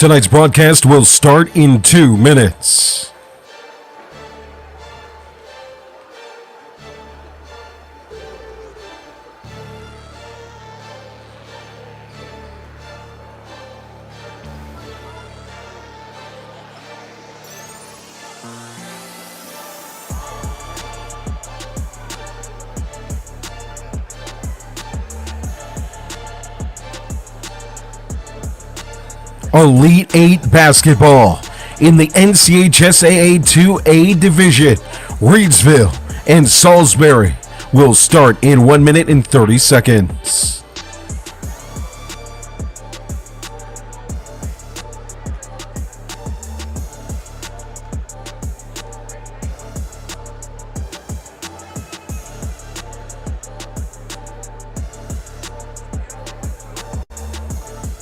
Tonight's broadcast will start in 2 minutes. Elite 8 basketball in the NCHSAA 2A division. Reidsville and Salisbury will start in 1 minute and 30 seconds.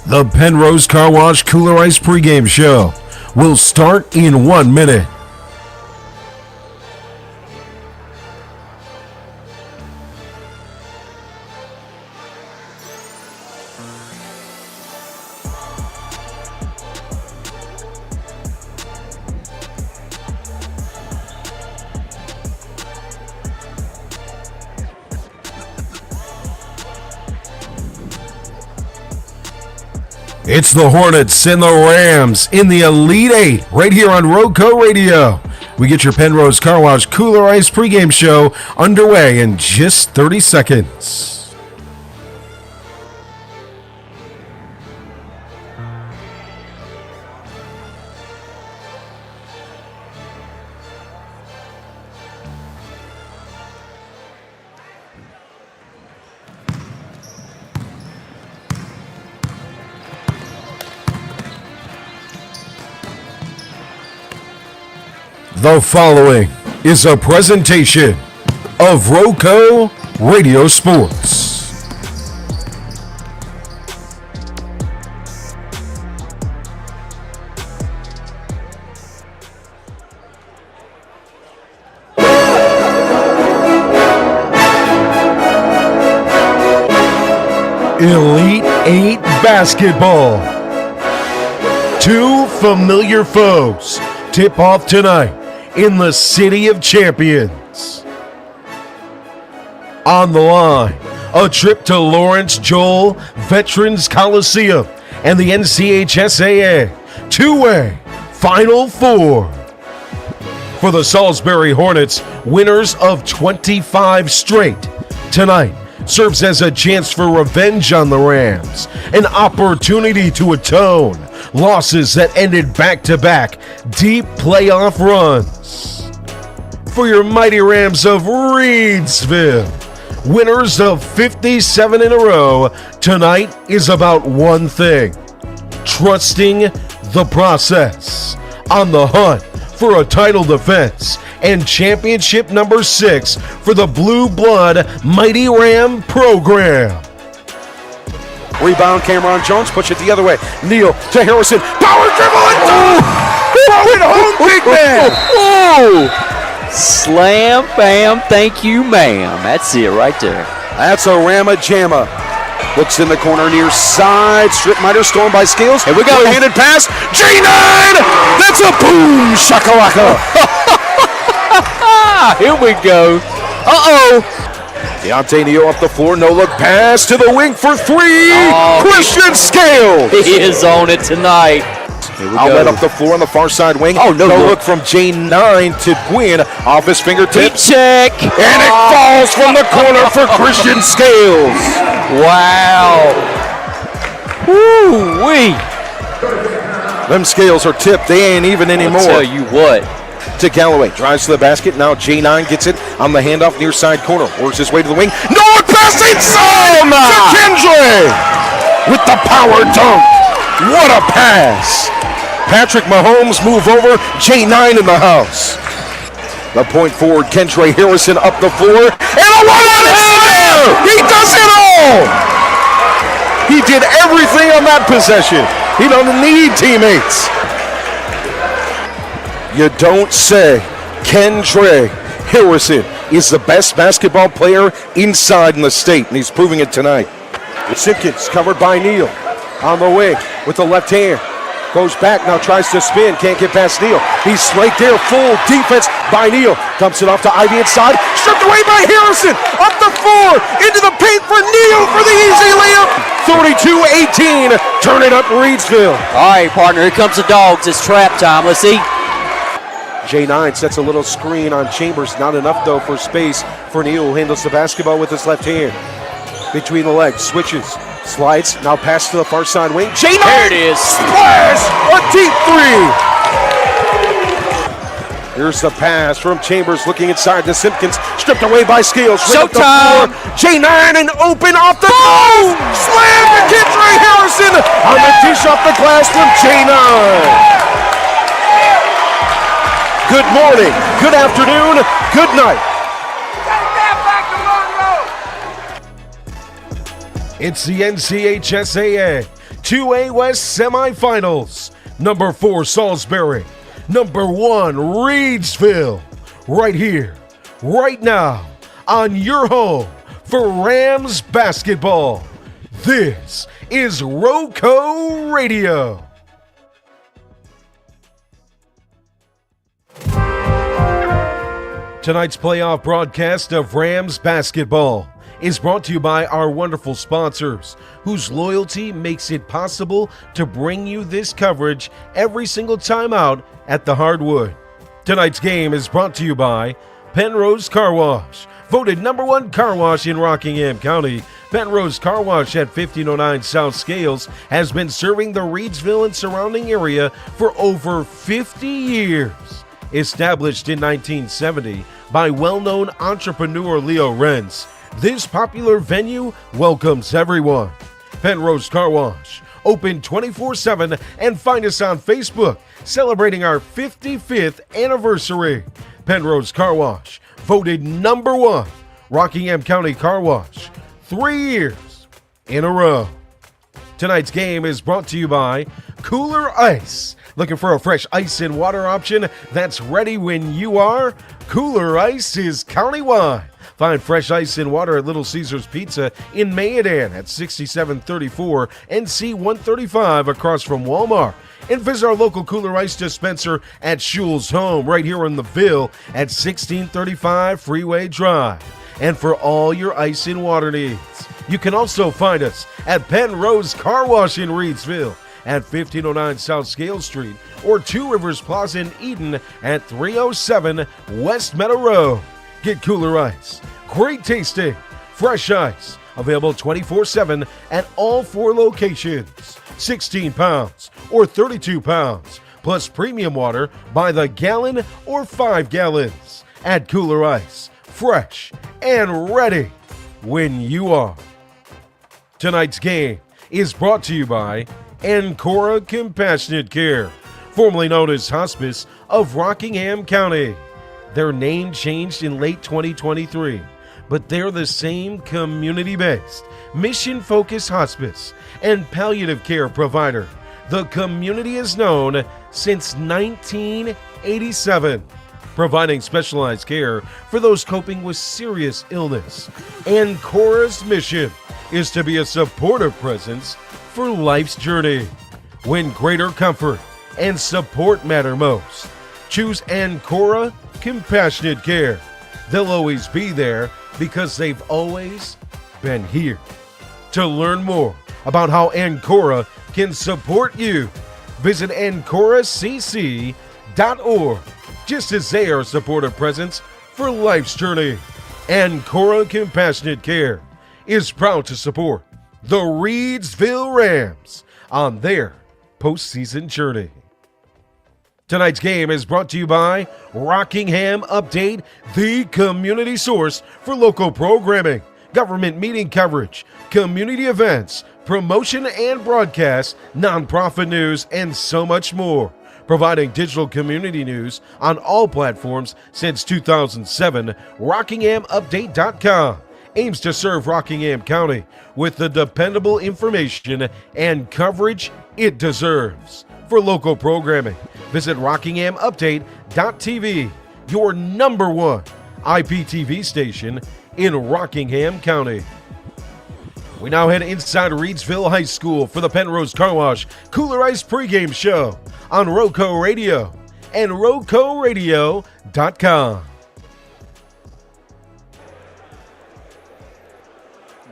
The Pennrose Carwash Kooler Ice pregame show will start in 1 minute. It's the Hornets and the Rams in the Elite 8 right here on RoCo Radio. We get your Pennrose Carwash Kooler Ice pregame show underway in just 30 seconds. The following is a presentation of RoCo Radio Sports. Elite 8 basketball. Two familiar foes tip off tonight in the City of Champions. On the line, a trip to Lawrence Joel Veterans Coliseum and the NCHSAA 2A Final Four. For the Salisbury Hornets, winners of 25 straight, tonight serves as a chance for revenge on the Rams, an opportunity to atone losses that ended back-to-back deep playoff runs. For your mighty Rams of Reidsville, winners of 57 in a row, tonight is about one thing: trusting the process. On the hunt for a title defense and championship number 6 for the Blue Blood Mighty Ram program. Rebound, Cameron Jones, push it the other way. Neal to Harrison, power dribble and throw it home, big man. Slam, bam, thank you, ma'am. That's it right there. That's a Rama Jamma. Looks in the corner near side. Strip miter stormed by Scales. Here we go. Handed pass. J9. That's a boom shakalaka. Here we go. Uh-oh. Deontay Neal off the floor. No look pass to the wing for 3. Christian Scales. He is on it tonight. Outlet up the floor on the far side wing. Oh, no look from J9 to Gwynn. Off his fingertips. Deep check. And it falls from the corner for Christian Scales. Wow. Woo-wee. Them Scales are tipped. They ain't even anymore. I'll tell you what. To Galloway, drives to the basket. Now J9 gets it on the handoff near side corner. Works his way to the wing. No one pass inside to Kendra with the power dunk. What a pass. Patrick Mahomes move over. J9 in the house. The point forward, Kendra Harrison up the floor. And a one-handed slam. He does it all. He did everything on that possession. He doesn't need teammates. You don't say. Kendra Harrison is the best basketball player inside in the state, and he's proving it tonight. Simpkins covered by Neal on the wing with the left hand. Goes back, now tries to spin, can't get past Neal. He's right there, full defense by Neal. Dumps it off to Ivy inside, stripped away by Harrison. Up the floor, into the paint for Neal for the easy layup. 32-18, turn it up Reidsville. All right, partner, here comes the dogs. It's trap time. Let's see. J9 sets a little screen on Chambers. Not enough, though, for space for Neal, who handles the basketball with his left hand. Between the legs, switches, slides, now pass to the far side wing. J9! There it is. Splash! A deep three! Here's the pass from Chambers looking inside to Simpkins. Stripped away by Scales. Showtime! J9 and open off the glass! Slam to Kendra Harrison on the dish off the glass from J9. Good morning, good afternoon, good night. It's the NCHSAA 2A West semifinals. Number 4 Salisbury, number 1 Reidsville. Right here, right now, on your home for Rams basketball. This is RoCo Radio. Tonight's playoff broadcast of Rams basketball is brought to you by our wonderful sponsors, whose loyalty makes it possible to bring you this coverage every single time out at the Hardwood. Tonight's game is brought to you by Pennrose Carwash, voted number 1 car wash in Rockingham County. Pennrose Carwash at 1509 South Scales has been serving the Reidsville and surrounding area for over 50 years. Established in 1970 by well-known entrepreneur Leo Renz, this popular venue welcomes everyone. Pennrose Carwash, open 24/7, and find us on Facebook, celebrating our 55th anniversary. Pennrose Carwash, voted number 1 Rockingham County Car Wash, 3 years in a row. Tonight's game is brought to you by Kooler Ice. Looking for a fresh ice and water option that's ready when you are? Kooler Ice is countywide. Find fresh ice and water at Little Caesars Pizza in Mayodan at 6734 NC 135 across from Walmart. And visit our local Kooler Ice dispenser at Shule's Home right here in the Ville at 1635 Freeway Drive. And for all your ice and water needs, you can also find us at Pennrose Carwash in Reidsville at 1509 South Scales Street, or Two Rivers Plaza in Eden at 307 West Meadow Road. Get Kooler Ice. Great tasting, fresh ice, available 24/7 at all 4 locations. 16 pounds or 32 pounds, plus premium water by the gallon or 5 gallons. Add Kooler Ice, fresh and ready when you are. Tonight's game is brought to you by Ancora Compassionate Care, formerly known as Hospice of Rockingham County. Their name changed in late 2023, but they're the same community-based, mission-focused hospice and palliative care provider the community has known since 1987, providing specialized care for those coping with serious illness. Ancora's mission is to be a supportive presence for life's journey. When greater comfort and support matter most, choose Ancora Compassionate Care. They'll always be there because they've always been here. To learn more about how Ancora can support you, visit AncoraCC.org, just as they are a supportive presence for life's journey. Ancora Compassionate Care is proud to support the Reidsville Rams on their postseason journey. Tonight's game is brought to you by Rockingham Update, the community source for local programming, government meeting coverage, community events, promotion and broadcast, nonprofit news, and so much more. Providing digital community news on all platforms since 2007, RockinghamUpdate.com aims to serve Rockingham County with the dependable information and coverage it deserves. For local programming, visit RockinghamUpdate.tv, your number 1 IPTV station in Rockingham County. We now head inside Reidsville High School for the Pennrose Carwash Kooler Ice pregame show on RoCo Radio and RoCoRadio.com.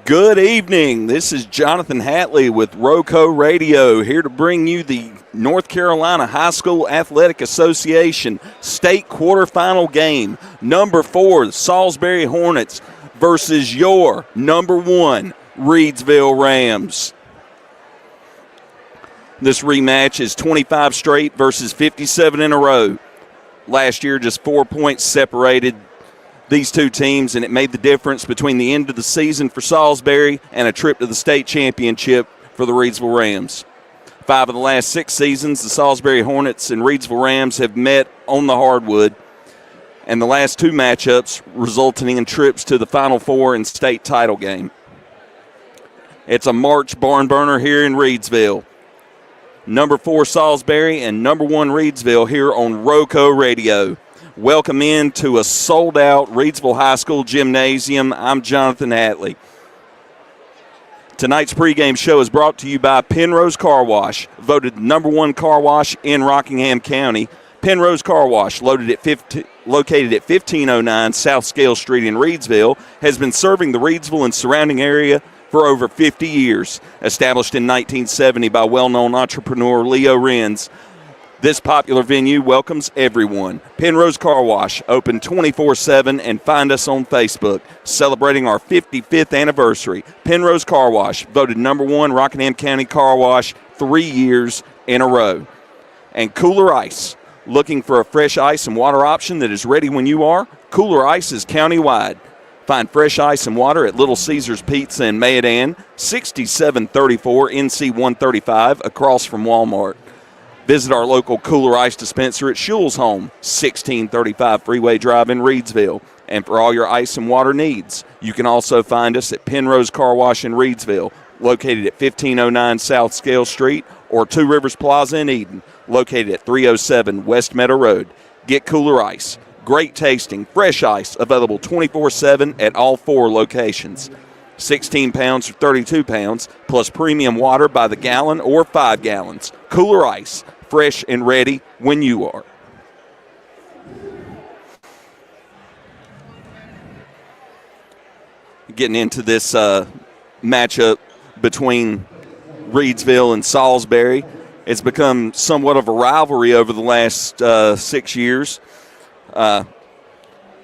Good evening. This is Jonathan Hatley with RoCo Radio, here to bring you the North Carolina High School Athletic Association state quarterfinal game. Number 4, the Salisbury Hornets versus your number 1, Reidsville Rams. This rematch is 25 straight versus 57 in a row. Last year, just 4 points separated these two teams, and it made the difference between the end of the season for Salisbury and a trip to the state championship for the Reidsville Rams. 5 of the last 6 seasons, the Salisbury Hornets and Reidsville Rams have met on the hardwood, and the last 2 matchups resulting in trips to the Final Four and state title game. It's a March barn burner here in Reidsville. Number 4 Salisbury and number 1 Reidsville here on RoCo Radio. Welcome in to a sold-out Reidsville High School gymnasium. I'm Jonathan Hatley. Tonight's pregame show is brought to you by Pennrose Carwash, voted number 1 car wash in Rockingham County. Pennrose Carwash, located at 1509 South Scale Street in Reidsville, has been serving the Reidsville and surrounding area for over 50 years. Established in 1970 by well-known entrepreneur Leo Renz, this popular venue welcomes everyone. Pennrose Carwash, open 24/7, and find us on Facebook. Celebrating our 55th anniversary. Pennrose Carwash, voted number 1 Rockingham County Car Wash 3 years in a row. And Kooler Ice, looking for a fresh ice and water option that is ready when you are? Kooler Ice is countywide. Find fresh ice and water at Little Caesars Pizza in Mayodan, 6734 NC 135, across from Walmart. Visit our local Kooler Ice dispenser at Shules Home, 1635 Freeway Drive in Reidsville. And for all your ice and water needs, you can also find us at Pennrose Carwash in Reidsville, located at 1509 South Scale Street, or Two Rivers Plaza in Eden, located at 307 West Meadow Road. Get Kooler Ice. Great tasting, fresh ice, available 24/7 at all 4 locations. 16 pounds or 32 pounds, plus premium water by the gallon or 5 gallons. Kooler Ice, fresh and ready when you are. Getting into this matchup between Reidsville and Salisbury. It's become somewhat of a rivalry over the last 6 years.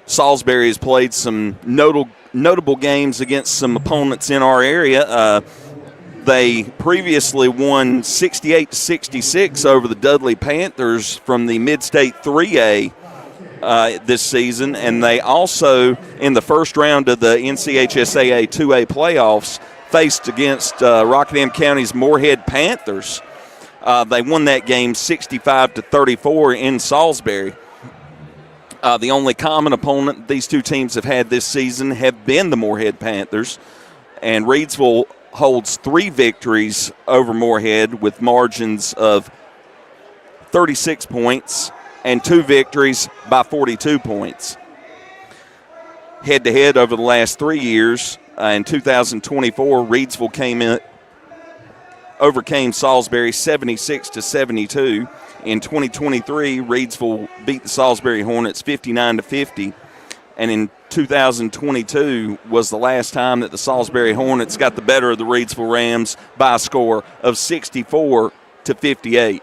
Salisbury has played some notable games against some opponents in our area. They previously won 68-66 over the Dudley Panthers from the Mid-State 3A this season, and they also, in the first round of the NCHSAA 2A playoffs, faced against Rockingham County's Moorhead Panthers. They won that game 65-34 in Salisbury. The only common opponent these two teams have had this season have been the Moorhead Panthers, and Reidsville holds 3 victories over Moorhead with margins of 36 points and 2 victories by 42 points. Head-to-head over the last 3 years, in 2024, Reidsville overcame Salisbury 76-72. In 2023, Reidsville beat the Salisbury Hornets 59-50, and in 2022 was the last time that the Salisbury Hornets got the better of the Reidsville Rams by a score of 64-58.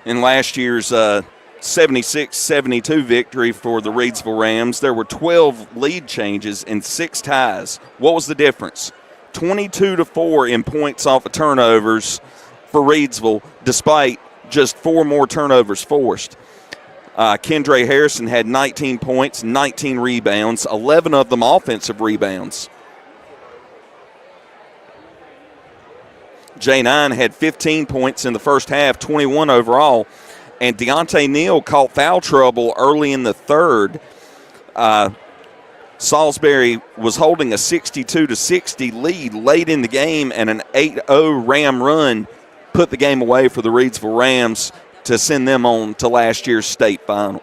In last year's 76-72 victory for the Reidsville Rams, there were 12 lead changes and 6 ties. What was the difference? 22-4 in points off of turnovers for Reidsville, despite just 4 more turnovers forced. Kendra Harrison had 19 points, 19 rebounds, 11 of them offensive rebounds. J9 had 15 points in the first half, 21 overall. And Deontay Neal caught foul trouble early in the third. Salisbury was holding a 62-60 lead late in the game, and an 8-0 Ram run put the game away for the Reidsville Rams to send them on to last year's state final.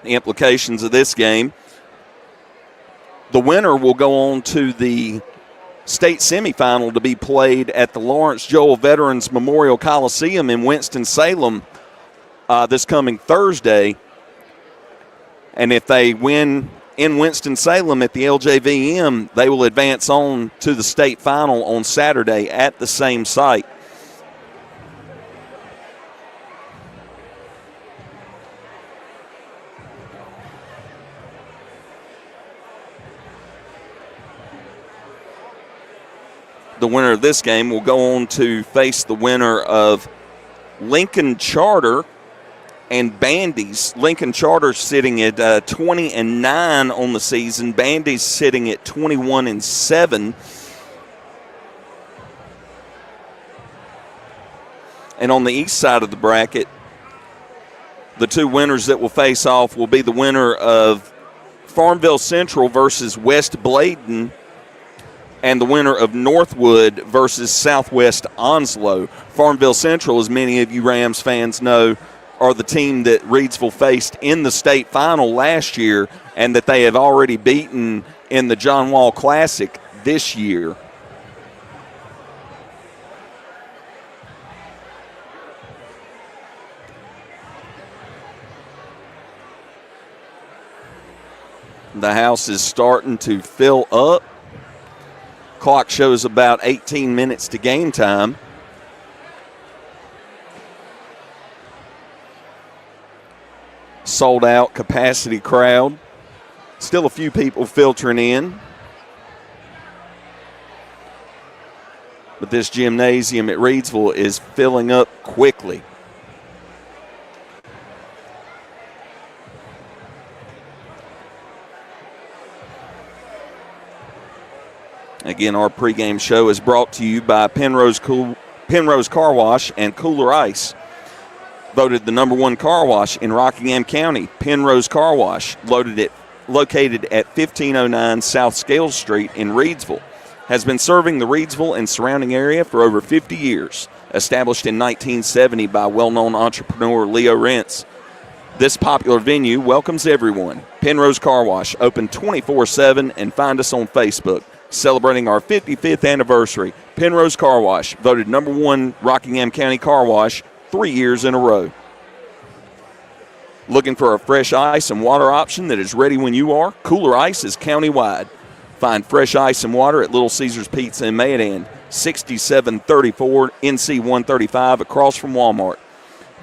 the implications of this game. The winner will go on to the state semifinal to be played at the Lawrence Joel Veterans Memorial Coliseum in Winston-Salem this coming Thursday. And if they win in Winston-Salem at the LJVM, they will advance on to the state final on Saturday at the same site. The winner of this game will go on to face the winner of Lincoln Charter and Bandy's. Lincoln Charter sitting at 20-9 on the season. Bandy's sitting at 21-7. And on the east side of the bracket, the two winners that will face off will be the winner of Farmville Central versus West Bladen, and the winner of Northwood versus Southwest Onslow. Farmville Central, as many of you Rams fans know, are the team that Reidsville faced in the state final last year and that they have already beaten in the John Wall Classic this year. The house is starting to fill up. Clock shows about 18 minutes to game time. Sold out capacity crowd. Still a few people filtering in. But this gymnasium at Reidsville is filling up quickly. Again, our pregame show is brought to you by Pennrose Carwash and Kooler Ice. Voted the #1 car wash in Rockingham County, Pennrose Carwash, located at 1509 South Scales Street in Reidsville, has been serving the Reidsville and surrounding area for over 50 years. Established in 1970 by well-known entrepreneur Leo Rentz, this popular venue welcomes everyone. Pennrose Carwash, open 24/7, and find us on Facebook. Celebrating our 55th anniversary, Pennrose Carwash, voted #1 Rockingham County Car Wash 3 years in a row. Looking for a fresh ice and water option that is ready when you are? Kooler Ice is countywide. Find fresh ice and water at Little Caesars Pizza in Mayodan, 6734 NC 135 across from Walmart.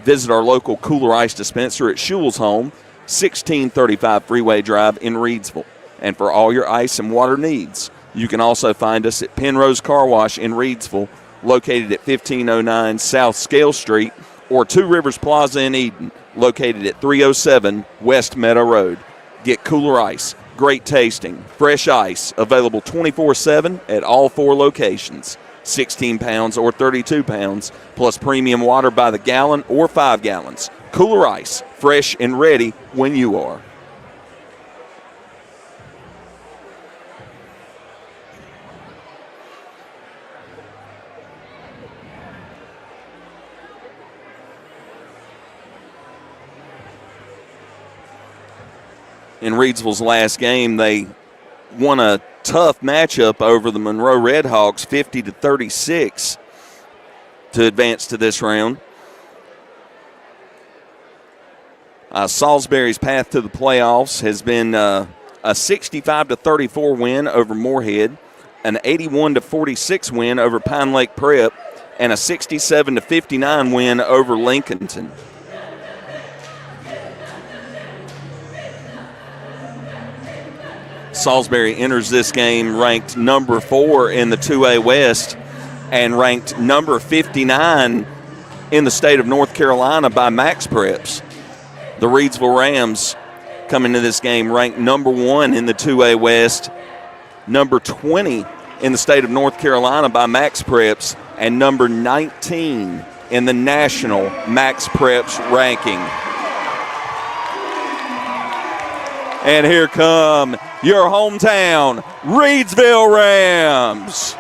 Visit our local Kooler Ice dispenser at Schuell's Home, 1635 Freeway Drive in Reidsville. And for all your ice and water needs, you can also find us at Pennrose Carwash in Reidsville, located at 1509 South Scale Street, or Two Rivers Plaza in Eden, located at 307 West Meadow Road. Get Kooler Ice, great tasting, fresh ice, available 24/7 at all 4 locations, 16 pounds or 32 pounds, plus premium water by the gallon or 5 gallons. Kooler Ice, fresh and ready when you are. In Reidsville's last game, they won a tough matchup over the Monroe Redhawks, 50-36, to advance to this round. Salisbury's path to the playoffs has been a 65-34 win over Moorhead, an 81-46 win over Pine Lake Prep, and a 67-59 win over Lincolnton. Salisbury enters this game ranked #4 in the 2A West and ranked number 59 in the state of North Carolina by Max Preps. The Reidsville Rams come into this game ranked #1 in the 2A West, number 20 in the state of North Carolina by Max Preps, and number 19 in the national Max Preps ranking. And here come your hometown Reidsville Rams.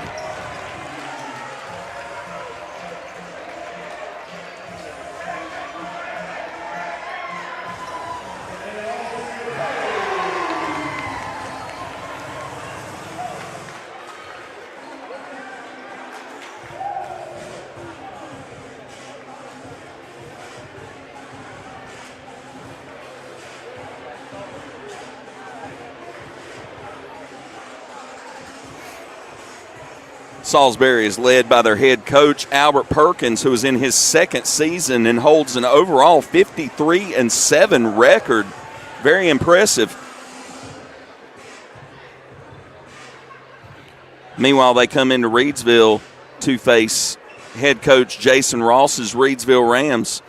Salisbury is led by their head coach, Albert Perkins, who is in his second season and holds an overall 53-7 record. Very impressive. Meanwhile, they come into Reidsville to face head coach Jason Ross's Reidsville Rams.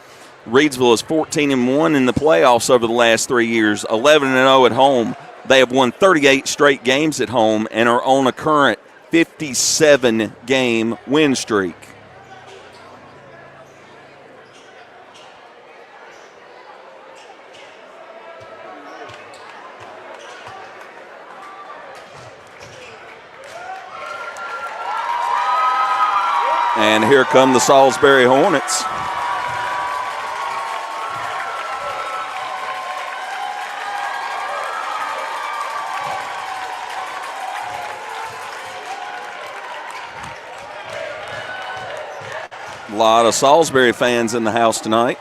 Reidsville is 14-1 in the playoffs over the last 3 years, 11-0 at home. They have won 38 straight games at home and are on a current 57-game win streak. And here come the Salisbury Hornets. A lot of Salisbury fans in the house tonight.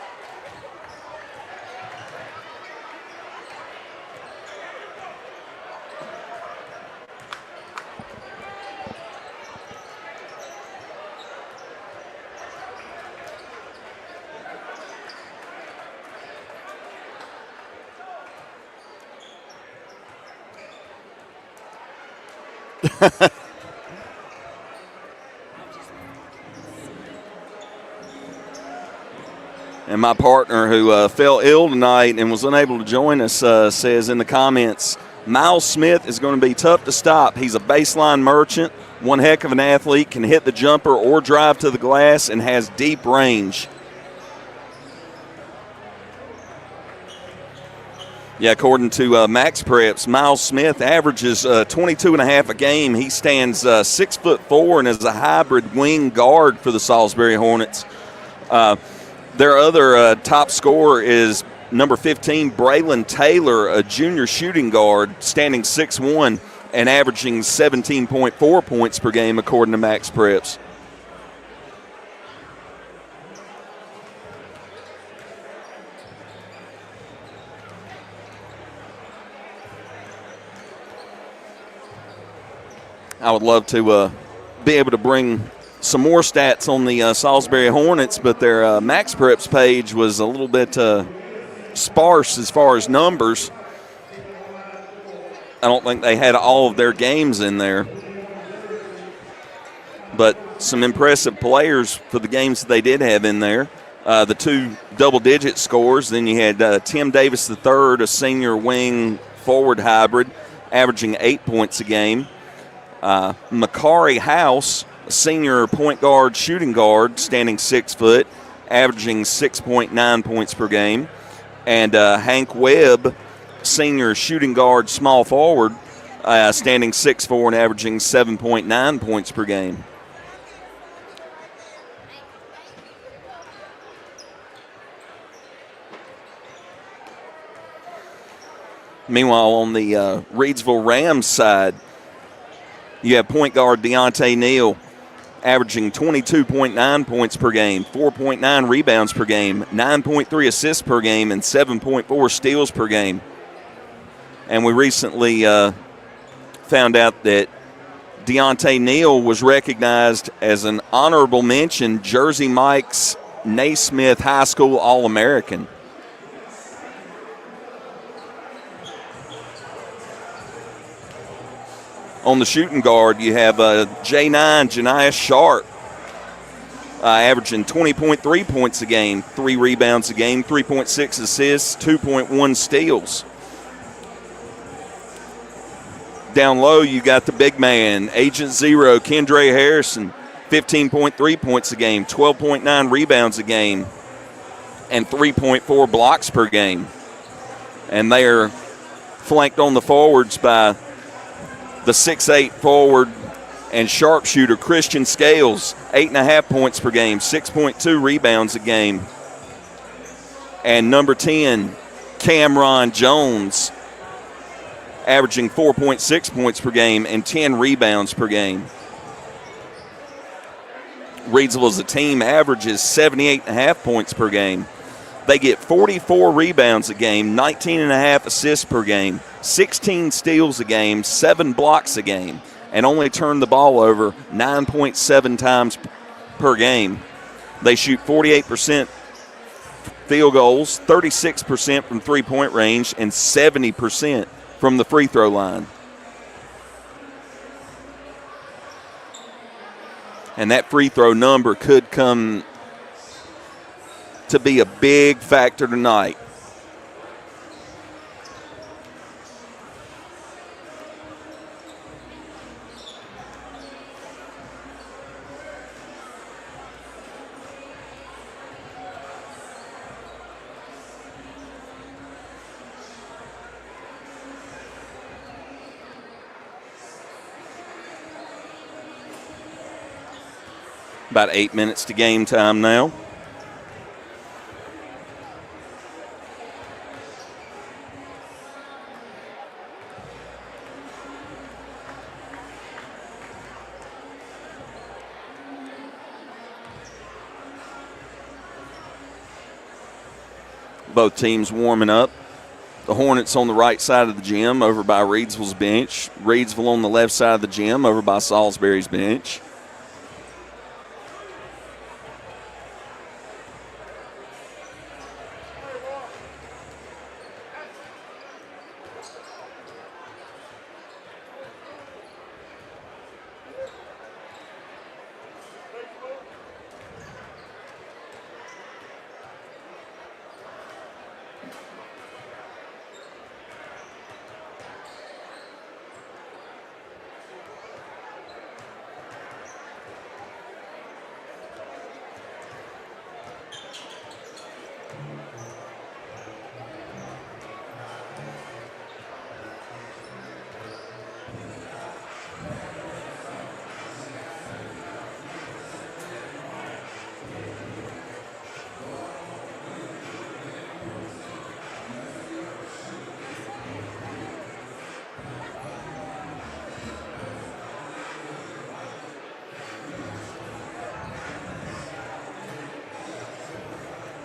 And my partner, who fell ill tonight and was unable to join us, says in the comments, Miles Smith is going to be tough to stop. He's a baseline merchant, one heck of an athlete, can hit the jumper or drive to the glass, and has deep range. Yeah, according to Max Preps, Miles Smith averages 22.5 a game. He stands 6'4" and is a hybrid wing guard for the Salisbury Hornets. Their other top scorer is number 15, Braylon Taylor, a junior shooting guard, standing 6'1" and averaging 17.4 points per game, according to Max Preps. I would love to be able to bring some more stats on the Salisbury Hornets, but their Max Preps page was a little bit sparse as far as numbers. I don't think they had all of their games in there. But some impressive players for the games that they did have in there. The two double-digit scores. Then you had Tim Davis III, a senior wing forward hybrid, averaging 8 points a game. Makari House, a senior point guard, shooting guard, standing 6 foot, averaging 6.9 points per game. And Hank Webb, senior shooting guard, small forward, standing 6'4" and averaging 7.9 points per game. Meanwhile, on the Reidsville Rams side, you have point guard Deontay Neal, averaging 22.9 points per game, 4.9 rebounds per game, 9.3 assists per game, and 7.4 steals per game. And we recently found out that Deontay Neal was recognized as an honorable mention Jersey Mike's Naismith High School All-American. On the shooting guard, you have J9 Janiah Sharp, averaging 20.3 points a game, 3 rebounds a game, 3.6 assists, 2.1 steals. Down low, you got the big man, Agent Zero, Kendra Harrison, 15.3 points a game, 12.9 rebounds a game, and 3.4 blocks per game. And they are flanked on the forwards by the 6'8" forward and sharpshooter Christian Scales, 8.5 points per game, 6.2 rebounds a game. And number 10, Cameron Jones, averaging 4.6 points per game and 10 rebounds per game. Reidsville as a team averages 78.5 points per game. They get 44 rebounds a game, 19.5 assists per game, 16 steals a game, 7 blocks a game. and only turn the ball over 9.7 times per game. They shoot 48% field goals, 36% from three-point range, and 70% from the free throw line. And that free throw number could come to be a big factor tonight. About 8 minutes to game time now. Both teams warming up. The Hornets on the right side of the gym over by Reidsville's bench. Reidsville on the left side of the gym over by Salisbury's bench.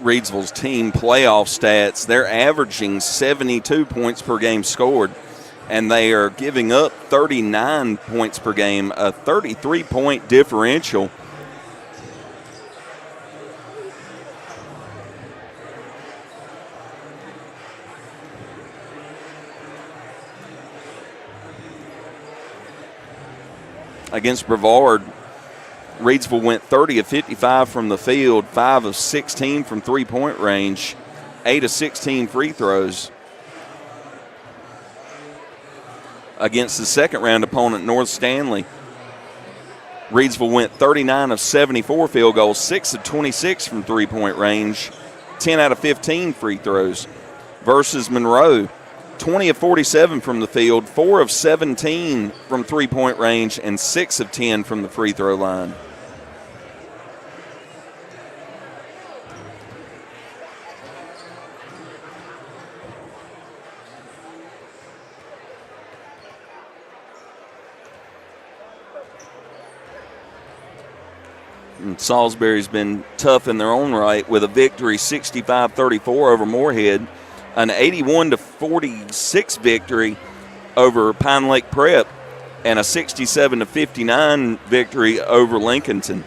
Reidsville's team playoff stats, they're averaging 72 points per game scored, and they are giving up 39 points per game, a 33-point differential. Against Brevard, Reidsville went 30 of 55 from the field, 5 of 16 from three-point range, 8 of 16 free throws. Against the second-round opponent, North Stanley, Reidsville went 39 of 74 field goals, 6 of 26 from three-point range, 10 out of 15 free throws. Versus Monroe, 20 of 47 from the field, 4 of 17 from three-point range, and 6 of 10 from the free throw line. And Salisbury's been tough in their own right with a victory 65-34 over Moorhead, an 81-46 victory over Pine Lake Prep, and a 67-59 victory over Lincolnton.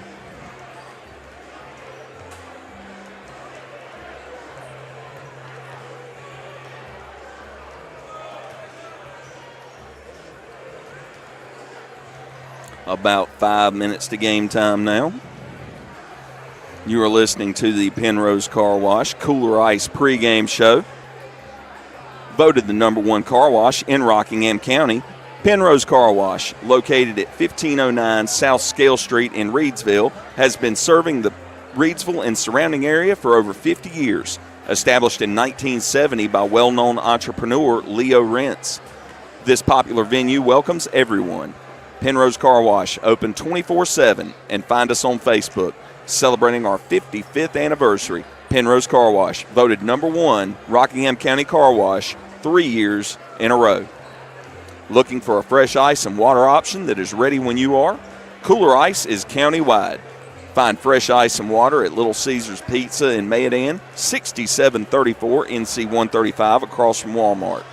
About 5 minutes to game time now. You are listening to the Pennrose Carwash Kooler Ice pregame show. Voted the #1 car wash in Rockingham County, Pennrose Carwash, located at 1509 South Scale Street in Reidsville, has been serving the Reidsville and surrounding area for over 50 years. Established in 1970 by well-known entrepreneur Leo Rentz. This popular venue welcomes everyone. Pennrose Carwash, open 24/7, and find us on Facebook. Celebrating our 55th anniversary, Pennrose Carwash, voted #1 Rockingham County Car Wash 3 years in a row. Looking for a fresh ice and water option that is ready when you are? Kooler Ice is county-wide. Find fresh ice and water at Little Caesars Pizza in Mayodan, 6734 NC 135 across from Walmart.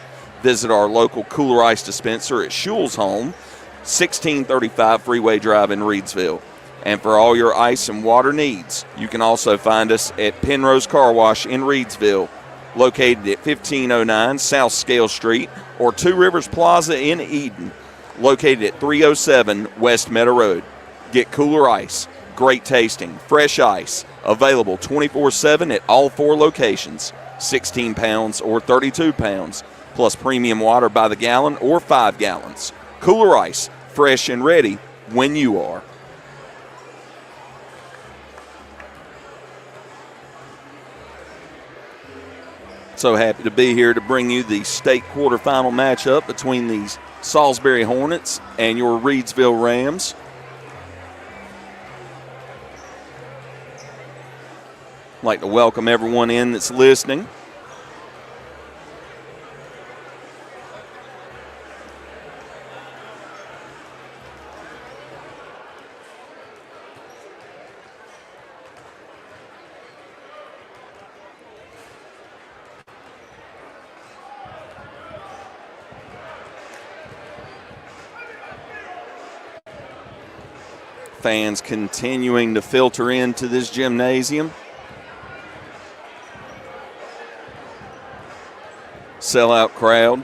Visit our local Kooler Ice dispenser at Shule's Home, 1635 Freeway Drive in Reidsville. And for all your ice and water needs, you can also find us at Pennrose Carwash in Reidsville, located at 1509 South Scale Street, or Two Rivers Plaza in Eden, located at 307 West Meadow Road. Get Kooler Ice, great tasting, fresh ice, available 24/7 at all 4 locations, 16 pounds or 32 pounds, plus premium water by the gallon or 5 gallons. Kooler Ice, fresh and ready when you are. So happy to be here to bring you the state quarterfinal matchup between these Salisbury Hornets and your Reidsville Rams. I'd like to welcome everyone in that's listening. Fans continuing to filter into this gymnasium. Sellout crowd.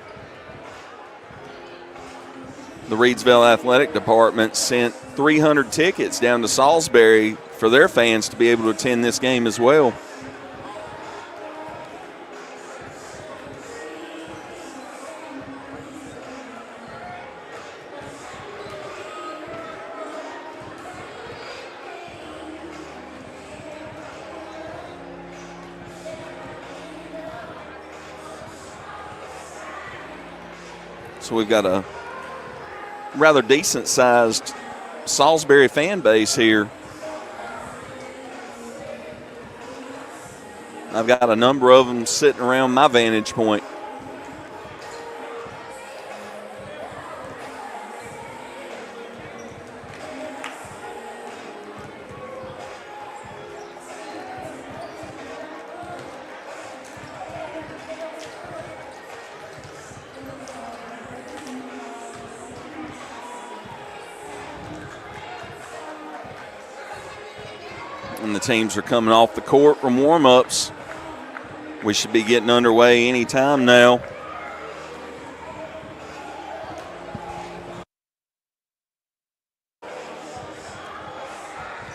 The Reidsville Athletic Department sent 300 tickets down to Salisbury for their fans to be able to attend this game as well. So we've got a rather decent-sized Salisbury fan base here. I've got a number of them sitting around my vantage point. And the teams are coming off the court from warm-ups. We should be getting underway any time now.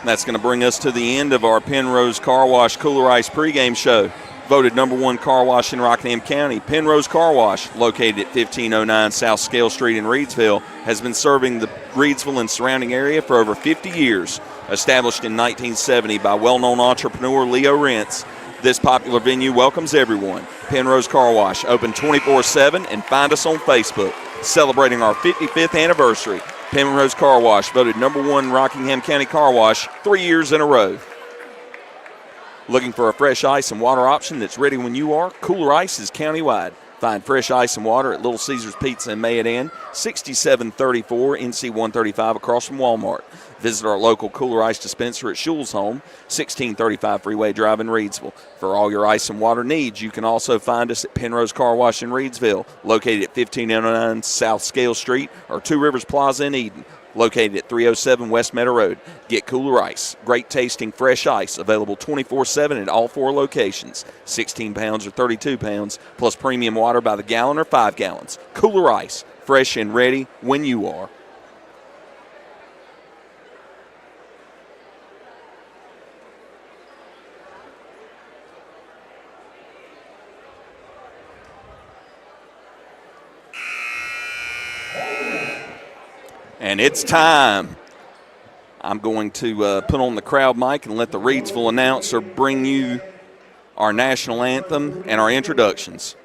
That's going to bring us to the end of our Pennrose Carwash Kooler Ice pregame show. Voted #1 car wash in Rockingham County, Pennrose Carwash, located at 1509 South Scale Street in Reidsville, has been serving the Reidsville and surrounding area for over 50 years. Established in 1970 by well-known entrepreneur Leo Rentz, this popular venue welcomes everyone. Pennrose Carwash, open 24/7, and find us on Facebook. Celebrating our 55th anniversary, Pennrose Carwash, voted #1 Rockingham County Car Wash 3 years in a row. Looking for a fresh ice and water option that's ready when you are? Kooler Ice is countywide. Find fresh ice and water at Little Caesars Pizza in Mayodan Inn, 6734 NC 135 across from Walmart. Visit our local Kooler Ice dispenser at Schul's Home, 1635 Freeway Drive in Reidsville. For all your ice and water needs, you can also find us at Pennrose Carwash in Reidsville, located at 1509 South Scale Street, or Two Rivers Plaza in Eden, located at 307 West Meadow Road. Get Kooler Ice, great tasting fresh ice, available 24/7 at all 4 locations, 16 pounds or 32 pounds, plus premium water by the gallon or 5 gallons. Kooler Ice, fresh and ready when you are. And it's time. I'm going to put on the crowd mic and let the Reidsville announcer bring you our national anthem and our introductions.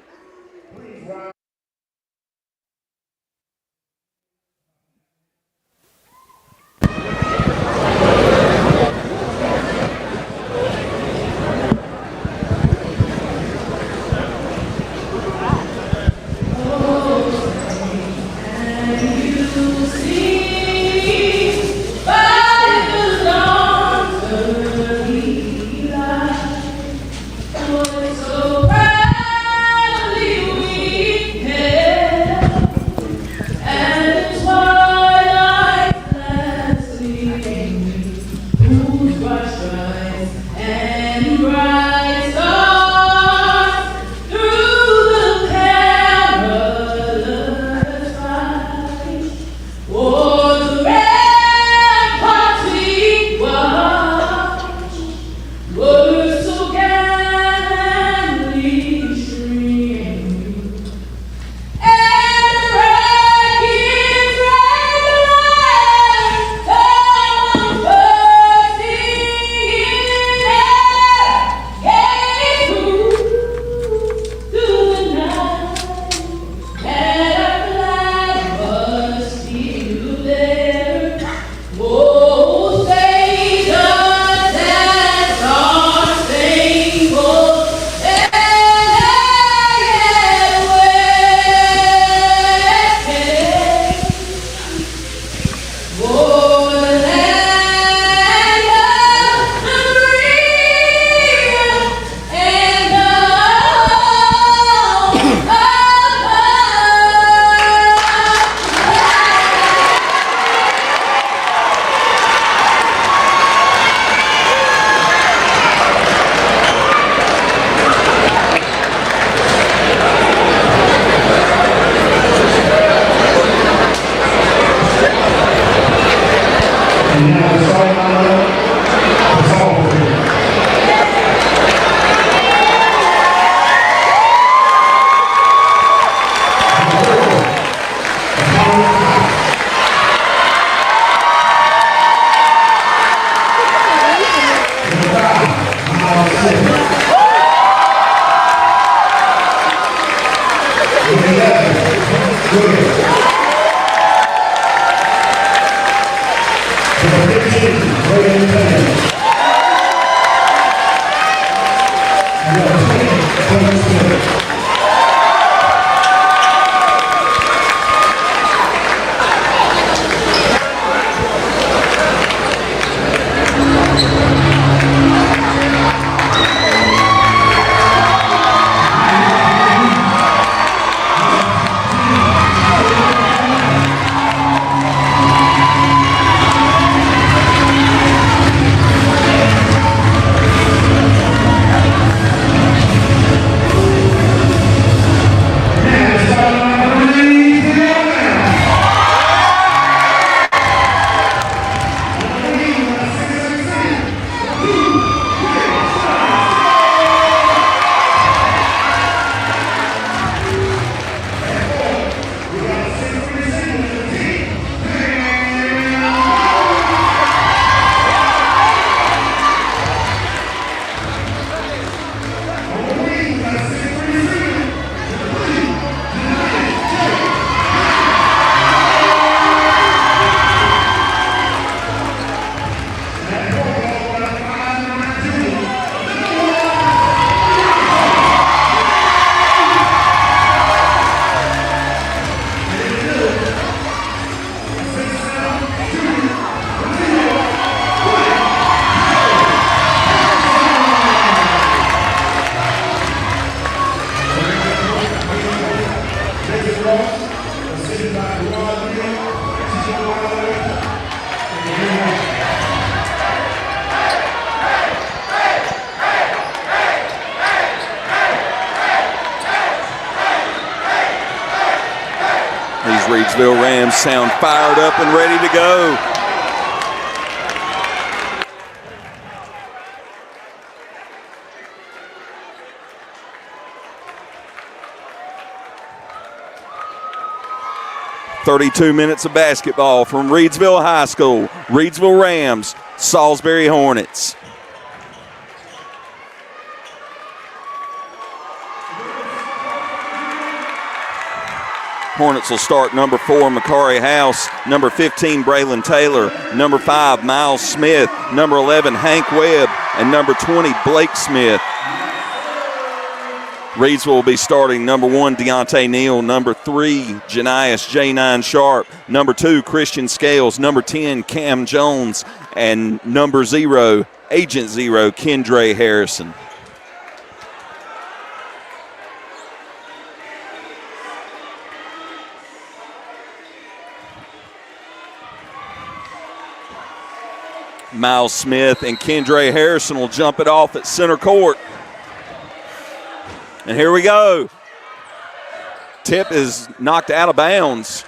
Reidsville Rams sound fired up and ready to go. "32 minutes of basketball from Reidsville High School. Reidsville Rams, Salisbury Hornets." Hornets will start number 4, Macari House, number 15, Braylon Taylor, number 5, Miles Smith, number 11, Hank Webb, and number 20, Blake Smith. Reidsville will be starting number 1, Deontay Neal, number 3, Janias J9 Sharp, number 2, Christian Scales, number 10, Cam Jones, and number 0, Agent 0, Kendra Harrison. Miles Smith and Kendra Harrison will jump it off at center court. And here we go. Tip is knocked out of bounds.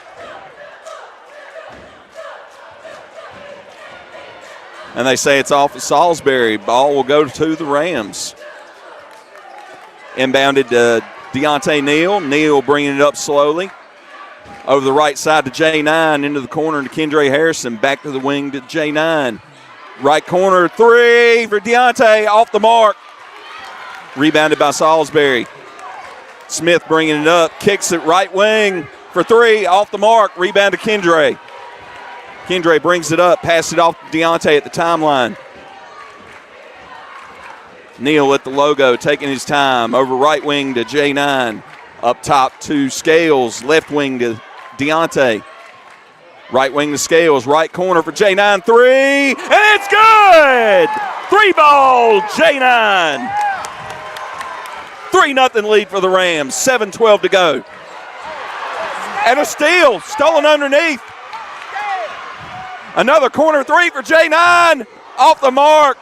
And they say it's off of Salisbury. Ball will go to the Rams. Inbounded to Deontay Neal. Neal bringing it up slowly. Over the right side to J9, into the corner to Kendra Harrison. Back to the wing to J9. Right corner, 3 for Deontay, off the mark. Rebounded by Salisbury. Smith bringing it up, kicks it right wing for 3, off the mark. Rebound to Kendra. Kendra brings it up, passes it off to Deontay at the timeline. Neal at the logo, taking his time. Over right wing to J9. Up top to Scales, left wing to Deontay. Right wing to Scales, right corner for J9, 3, and it's good! 3-ball, J9. 3-0 lead for the Rams, 7:12 to go. And a steal, stolen underneath. Another corner 3 for J9, off the mark.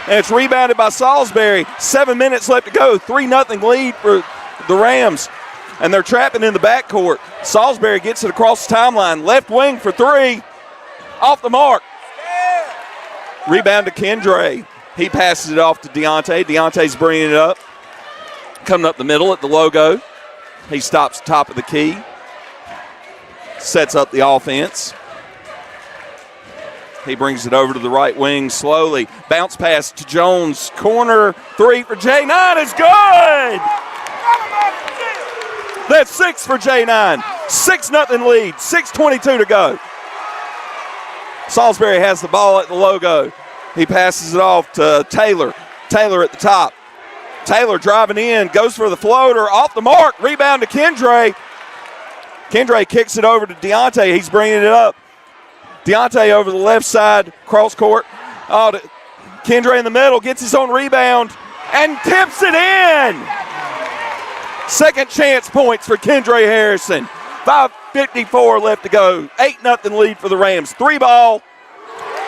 And it's rebounded by Salisbury. 7 minutes left to go, 3-0 lead for the Rams. And they're trapping in the backcourt. Salisbury gets it across the timeline. Left wing for 3. Off the mark. Rebound to Kendre. He passes it off to Deontay. Deontay's bringing it up. Coming up the middle at the logo. He stops top of the key. Sets up the offense. He brings it over to the right wing slowly. Bounce pass to Jones. Corner three for J9 is good. That's 6 for J9. 6-0 lead. 6:22 to go. Salisbury has the ball at the logo. He passes it off to Taylor. Taylor at the top. Taylor driving in, goes for the floater, off the mark, rebound to Kendre. Kendre kicks it over to Deontay. He's bringing it up. Deontay over the left side, cross court. Kendre in the middle, gets his own rebound and tips it in. Second chance points for Kendre Harrison. 5:54 left to go. 8-0 lead for the Rams. 3-ball.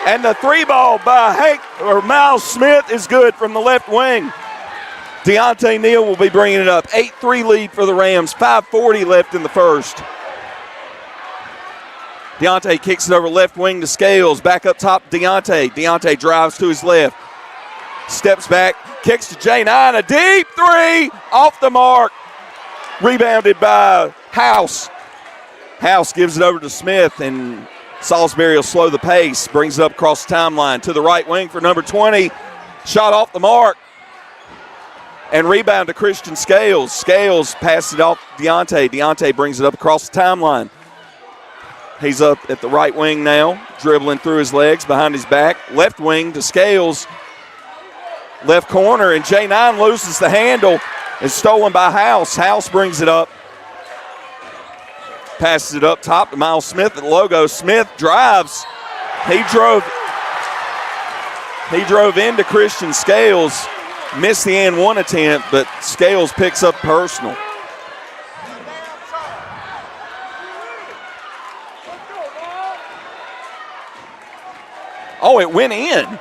And the 3-ball by Miles Smith is good from the left wing. Deontay Neal will be bringing it up. 8-3 lead for the Rams. 5:40 left in the first. Deontay kicks it over left wing to Scales. Back up top, Deontay. Deontay drives to his left. Steps back, kicks to J9. A deep three off the mark. Rebounded by House. House gives it over to Smith, and Salisbury will slow the pace. Brings it up across the timeline to the right wing for number 20. Shot off the mark. And rebound to Christian Scales. Scales passes it off Deontay. Deontay brings it up across the timeline. He's up at the right wing now, dribbling through his legs, behind his back. Left wing to Scales. Left corner, and J9 loses the handle. It's stolen by House. House brings it up. Passes it up top to Miles Smith at the logo. Smith drives. He drove into Christian Scales. Missed the and one attempt, but Scales picks up personal. Oh, it went in.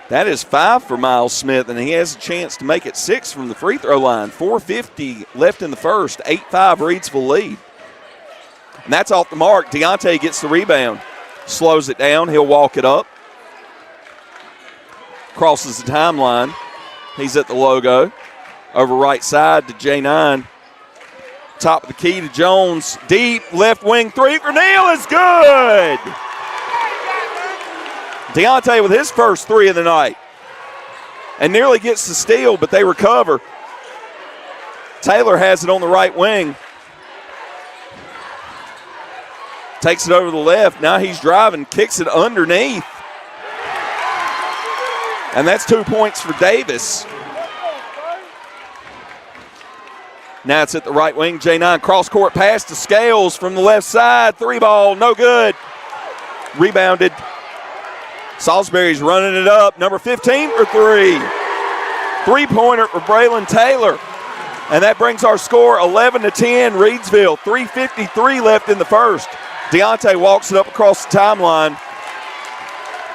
That is 5 for Miles Smith, and he has a chance to make it 6 from the free throw line. 4:50 left in the first. 8-5 Reidsville lead. And that's off the mark. Deontay gets the rebound. Slows it down. He'll walk it up. Crosses the timeline. He's at the logo. Over right side to J9. Top of the key to Jones. Deep left wing three for Neal is good. Deontay with his first three of the night. And nearly gets the steal, but they recover. Taylor has it on the right wing. Takes it over the left. Now he's driving, kicks it underneath. And that's 2 points for Davis. Now it's at the right wing. J9 cross-court pass to Scales from the left side. 3-ball, no good. Rebounded. Salisbury's running it up. Number 15 for 3. Three-pointer for Braylon Taylor. And that brings our score 11-10, Reidsville. 3:53 left in the first. Deontay walks it up across the timeline.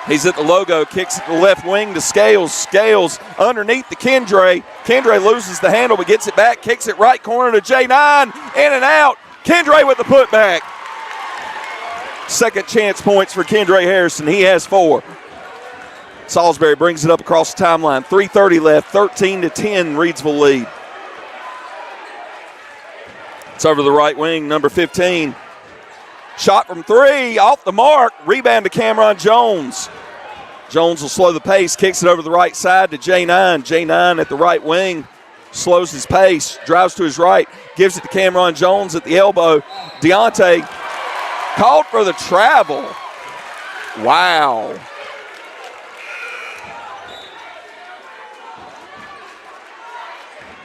He's at the logo, kicks it to the left wing to Scales. Scales underneath the Kendre. Kendre loses the handle but gets it back, kicks it right corner to J9. In and out. Kendre with the putback. Second chance points for Kendre Harrison. He has 4. Salisbury brings it up across the timeline. 3:30 left, 13-10 Reidsville lead. It's over the right wing, number 15. Shot from 3, off the mark. Rebound to Cameron Jones. Jones will slow the pace, kicks it over the right side to J9. J9 at the right wing, slows his pace, drives to his right, gives it to Cameron Jones at the elbow. Deontay called for the travel. Wow.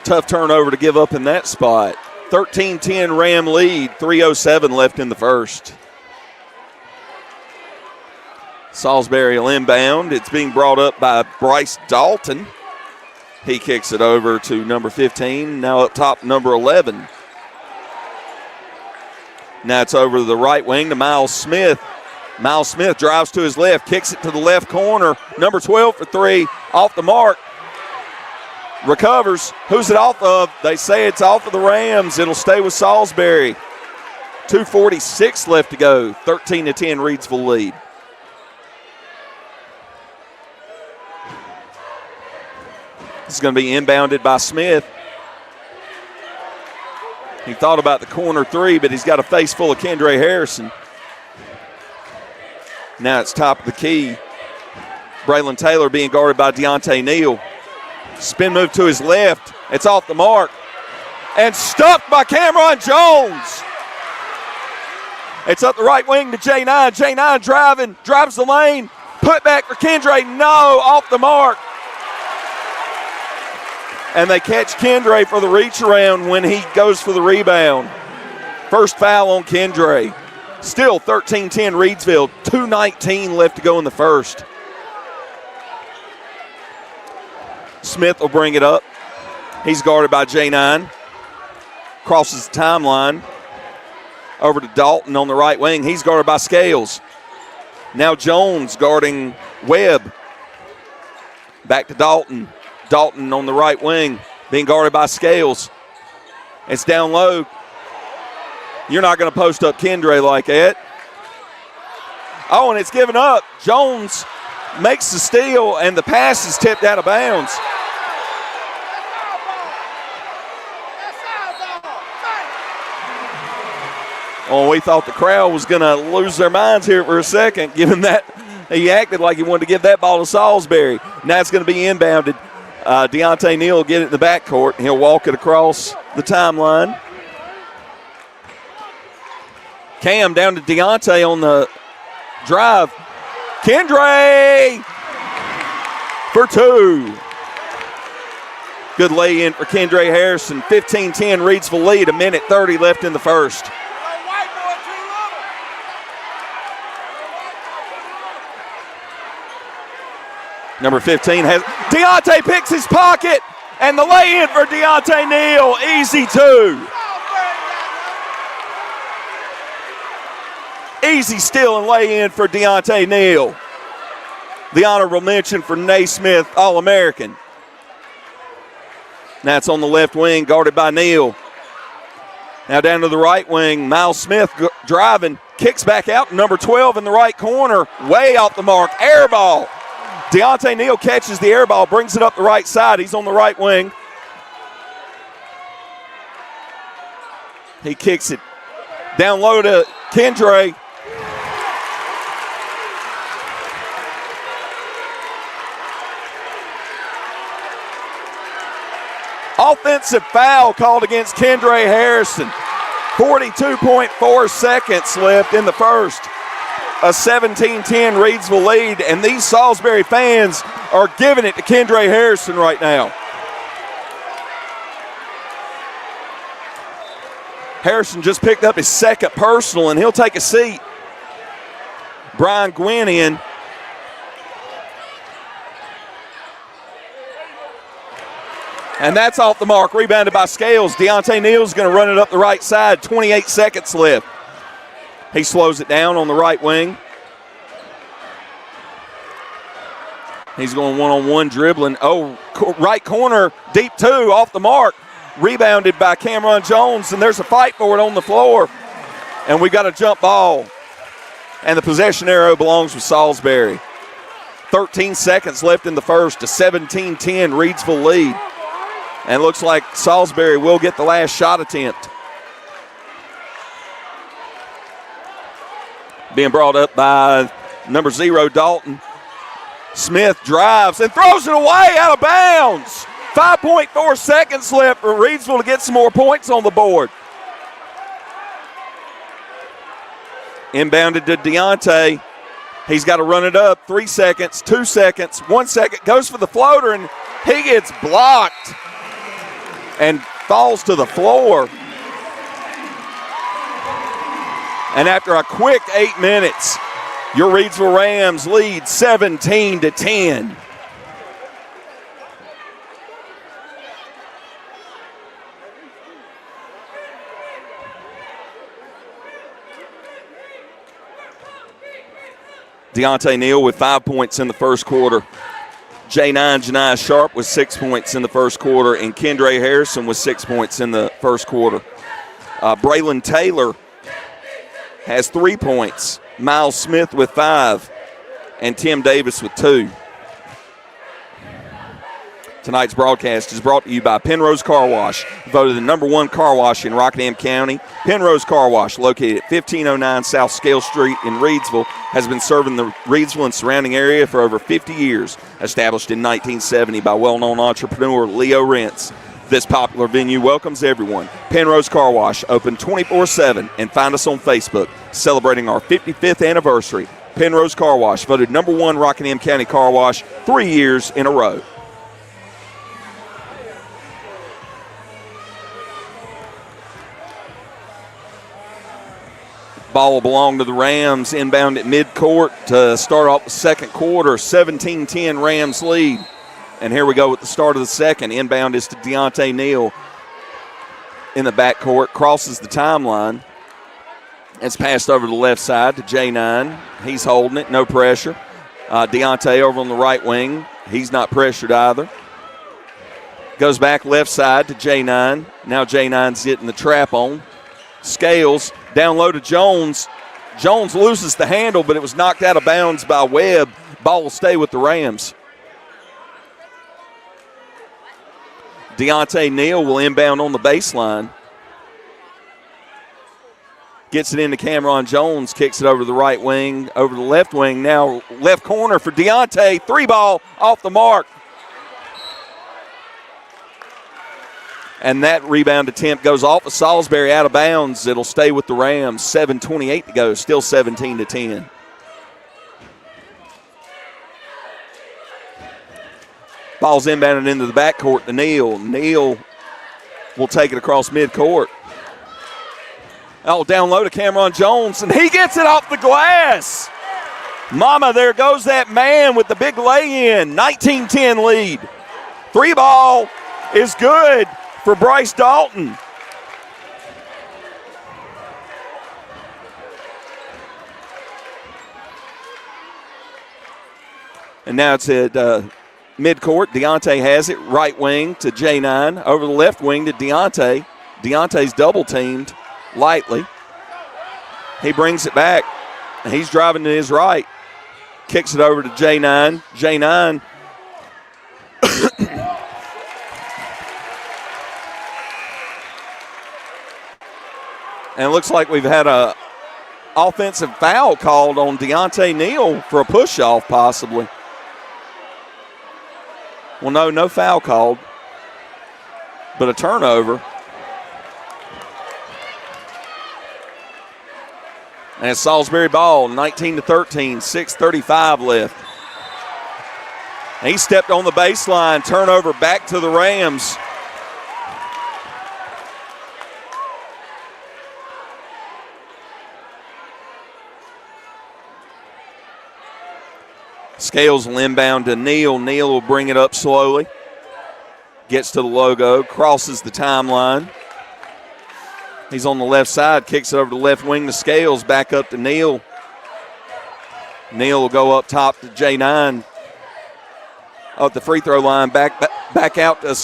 Tough turnover to give up in that spot. 13-10 Ram lead, 3:07 left in the first. Salisbury will inbound. It's being brought up by Bryce Dalton. He kicks it over to number 15, now up top number 11. Now it's over to the right wing to Miles Smith. Miles Smith drives to his left, kicks it to the left corner. Number 12 for 3, off the mark. recovers. Who's it off of? They say it's off of the Rams. It'll stay with Salisbury. 2:46 left to go. 13-10 Reidsville lead. This is going to be inbounded by Smith. He thought about the corner three, but he's got a face full of Kendra Harrison. Now it's top of the key. Braylon Taylor being guarded by Deontay Neal. Spin move to his left. It's off the mark. And stuffed by Cameron Jones. It's up the right wing to J9. J9 driving, drives the lane. Put back for Kendra. No, off the mark. And they catch Kendra for the reach around when he goes for the rebound. First foul on Kendra. Still 13-10 Reidsville. 2:19 left to go in the first. Smith will bring it up. He's guarded by J9. Crosses the timeline. Over to Dalton on the right wing. He's guarded by Scales. Now Jones guarding Webb. Back to Dalton. Dalton on the right wing, being guarded by Scales. It's down low. You're not going to post up Kendra like that. Oh, and it's given up. Jones makes the steal, and the pass is tipped out of bounds. Oh, we thought the crowd was going to lose their minds here for a second, given that he acted like he wanted to give that ball to Salisbury. Now it's going to be inbounded. Deontay Neal will get it in the backcourt. He'll walk it across the timeline. Cam down to Deontay on the drive. Kendra for two. Good lay-in for Kendra Harrison. 15-10 Reidsville lead. 1:30 left in the first. Number 15 has Deontay picks his pocket, and the lay-in for Deontay Neal. Easy two. Easy steal and lay-in for Deontay Neal. The honorable mention for Naismith, All-American. Now it's on the left wing, guarded by Neal. Now down to the right wing, Miles Smith driving, kicks back out, number 12 in the right corner, way off the mark, air ball. Deontay Neal catches the air ball, brings it up the right side. He's on the right wing. He kicks it down low to Kendra. Offensive foul called against Kendra Harrison. 42.4 seconds left in the first. A 17-10 Reidsville lead, and these Salisbury fans are giving it to Kendra Harrison right now. Harrison just picked up his second personal, and he'll take a seat. Brian Gwynn in. And that's off the mark, rebounded by Scales. Deontay Neal's going to run it up the right side, 28 seconds left. He slows it down on the right wing. He's going one-on-one dribbling. Oh, right corner, deep two, off the mark. Rebounded by Cameron Jones, and there's a fight for it on the floor. And we got a jump ball. And the possession arrow belongs with Salisbury. 13 seconds left in the first, a 17-10 Reidsville lead. And looks like Salisbury will get the last shot attempt. Being brought up by number 0, Dalton. Smith drives and throws it away out of bounds. 5.4 seconds left for Reidsville to get some more points on the board. Inbounded to Deontay. He's got to run it up. 3 seconds, 2 seconds, 1 second. Goes for the floater, and he gets blocked and falls to the floor. And after a quick 8 minutes, your Reidsville Rams lead 17-10. Deontay Neal with 5 points in the first quarter. J9 Janiyah Sharp with 6 points in the first quarter, and Kendra Harrison with 6 points in the first quarter. Braylon Taylor has 3 points. Miles Smith with 5, and Tim Davis with 2. Tonight's broadcast is brought to you by Pennrose Carwash, voted the #1 car wash in Rockingham County. Pennrose Carwash, located at 1509 South Scale Street in Reidsville, has been serving the Reidsville and surrounding area for over 50 years. Established in 1970 by well-known entrepreneur Leo Rentz, this popular venue welcomes everyone. Pennrose Carwash, open 24/7, and find us on Facebook, celebrating our 55th anniversary. Pennrose Carwash, voted #1 Rockingham County Car Wash 3 years in a row. Ball will belong to the Rams, inbound at midcourt to start off the second quarter. 17-10 Rams lead. And here we go with the start of the second. Inbound is to Deontay Neal in the backcourt, crosses the timeline. It's passed over to the left side to J9. He's holding it, no pressure. Deontay over on the right wing. He's not pressured either. Goes back left side to J9. Now J9's getting the trap on. Scales down low to Jones. Jones loses the handle, but it was knocked out of bounds by Webb. Ball will stay with the Rams. Deontay Neal will inbound on the baseline. Gets it into Cameron Jones, kicks it over to the right wing, over to the left wing. Now left corner for Deontay. 3-ball off the mark. And that rebound attempt goes off of Salisbury out of bounds. It'll stay with the Rams. 7:28 to go, still 17-10. Ball's inbounded into the backcourt to Neal. Neal will take it across midcourt. Oh, down low to Cameron Jones, and he gets it off the glass. Mama, there goes that man with the big lay-in. 19-10 lead. 3-ball is good for Bryce Dalton. And now it's at midcourt. Deontay has it. Right wing to J9. Over the left wing to Deontay. Deontay's double-teamed lightly. He brings it back. He's driving to his right. Kicks it over to J9. J9 and it looks like we've had a offensive foul called on Deontay Neal for a push-off possibly. Well, no foul called, but a turnover. And it's Salisbury ball, 19-13, 6:35 left. And he stepped on the baseline, turnover back to the Rams. Scales will inbound to Neal. Neal will bring it up slowly. Gets to the logo, crosses the timeline. He's on the left side, kicks it over to the left wing to Scales, back up to Neal. Neal will go up top to J9. Up the free throw line, back out to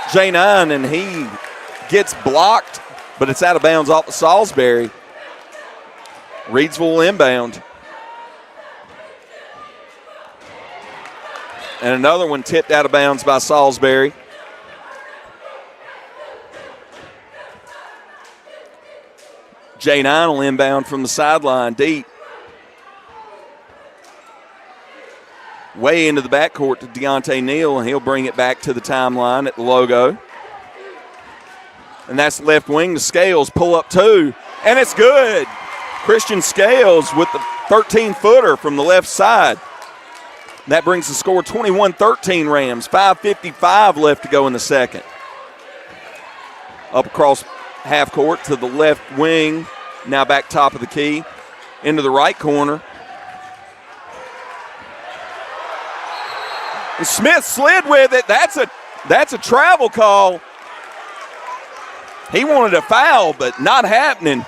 J9, and he gets blocked, but it's out of bounds off of Salisbury. Reidsville will inbound. And another one tipped out of bounds by Salisbury. J9 will inbound from the sideline deep. Way into the backcourt to Deontay Neal, and he'll bring it back to the timeline at the logo. And that's left wing to Scales, pull up 2, and it's good. Christian Scales with the 13-footer from the left side. That brings the score 21-13 Rams. 5:55 left to go in the second. Up across half court to the left wing. Now back top of the key. Into the right corner. And Smith slid with it. That's a travel call. He wanted a foul, but not happening.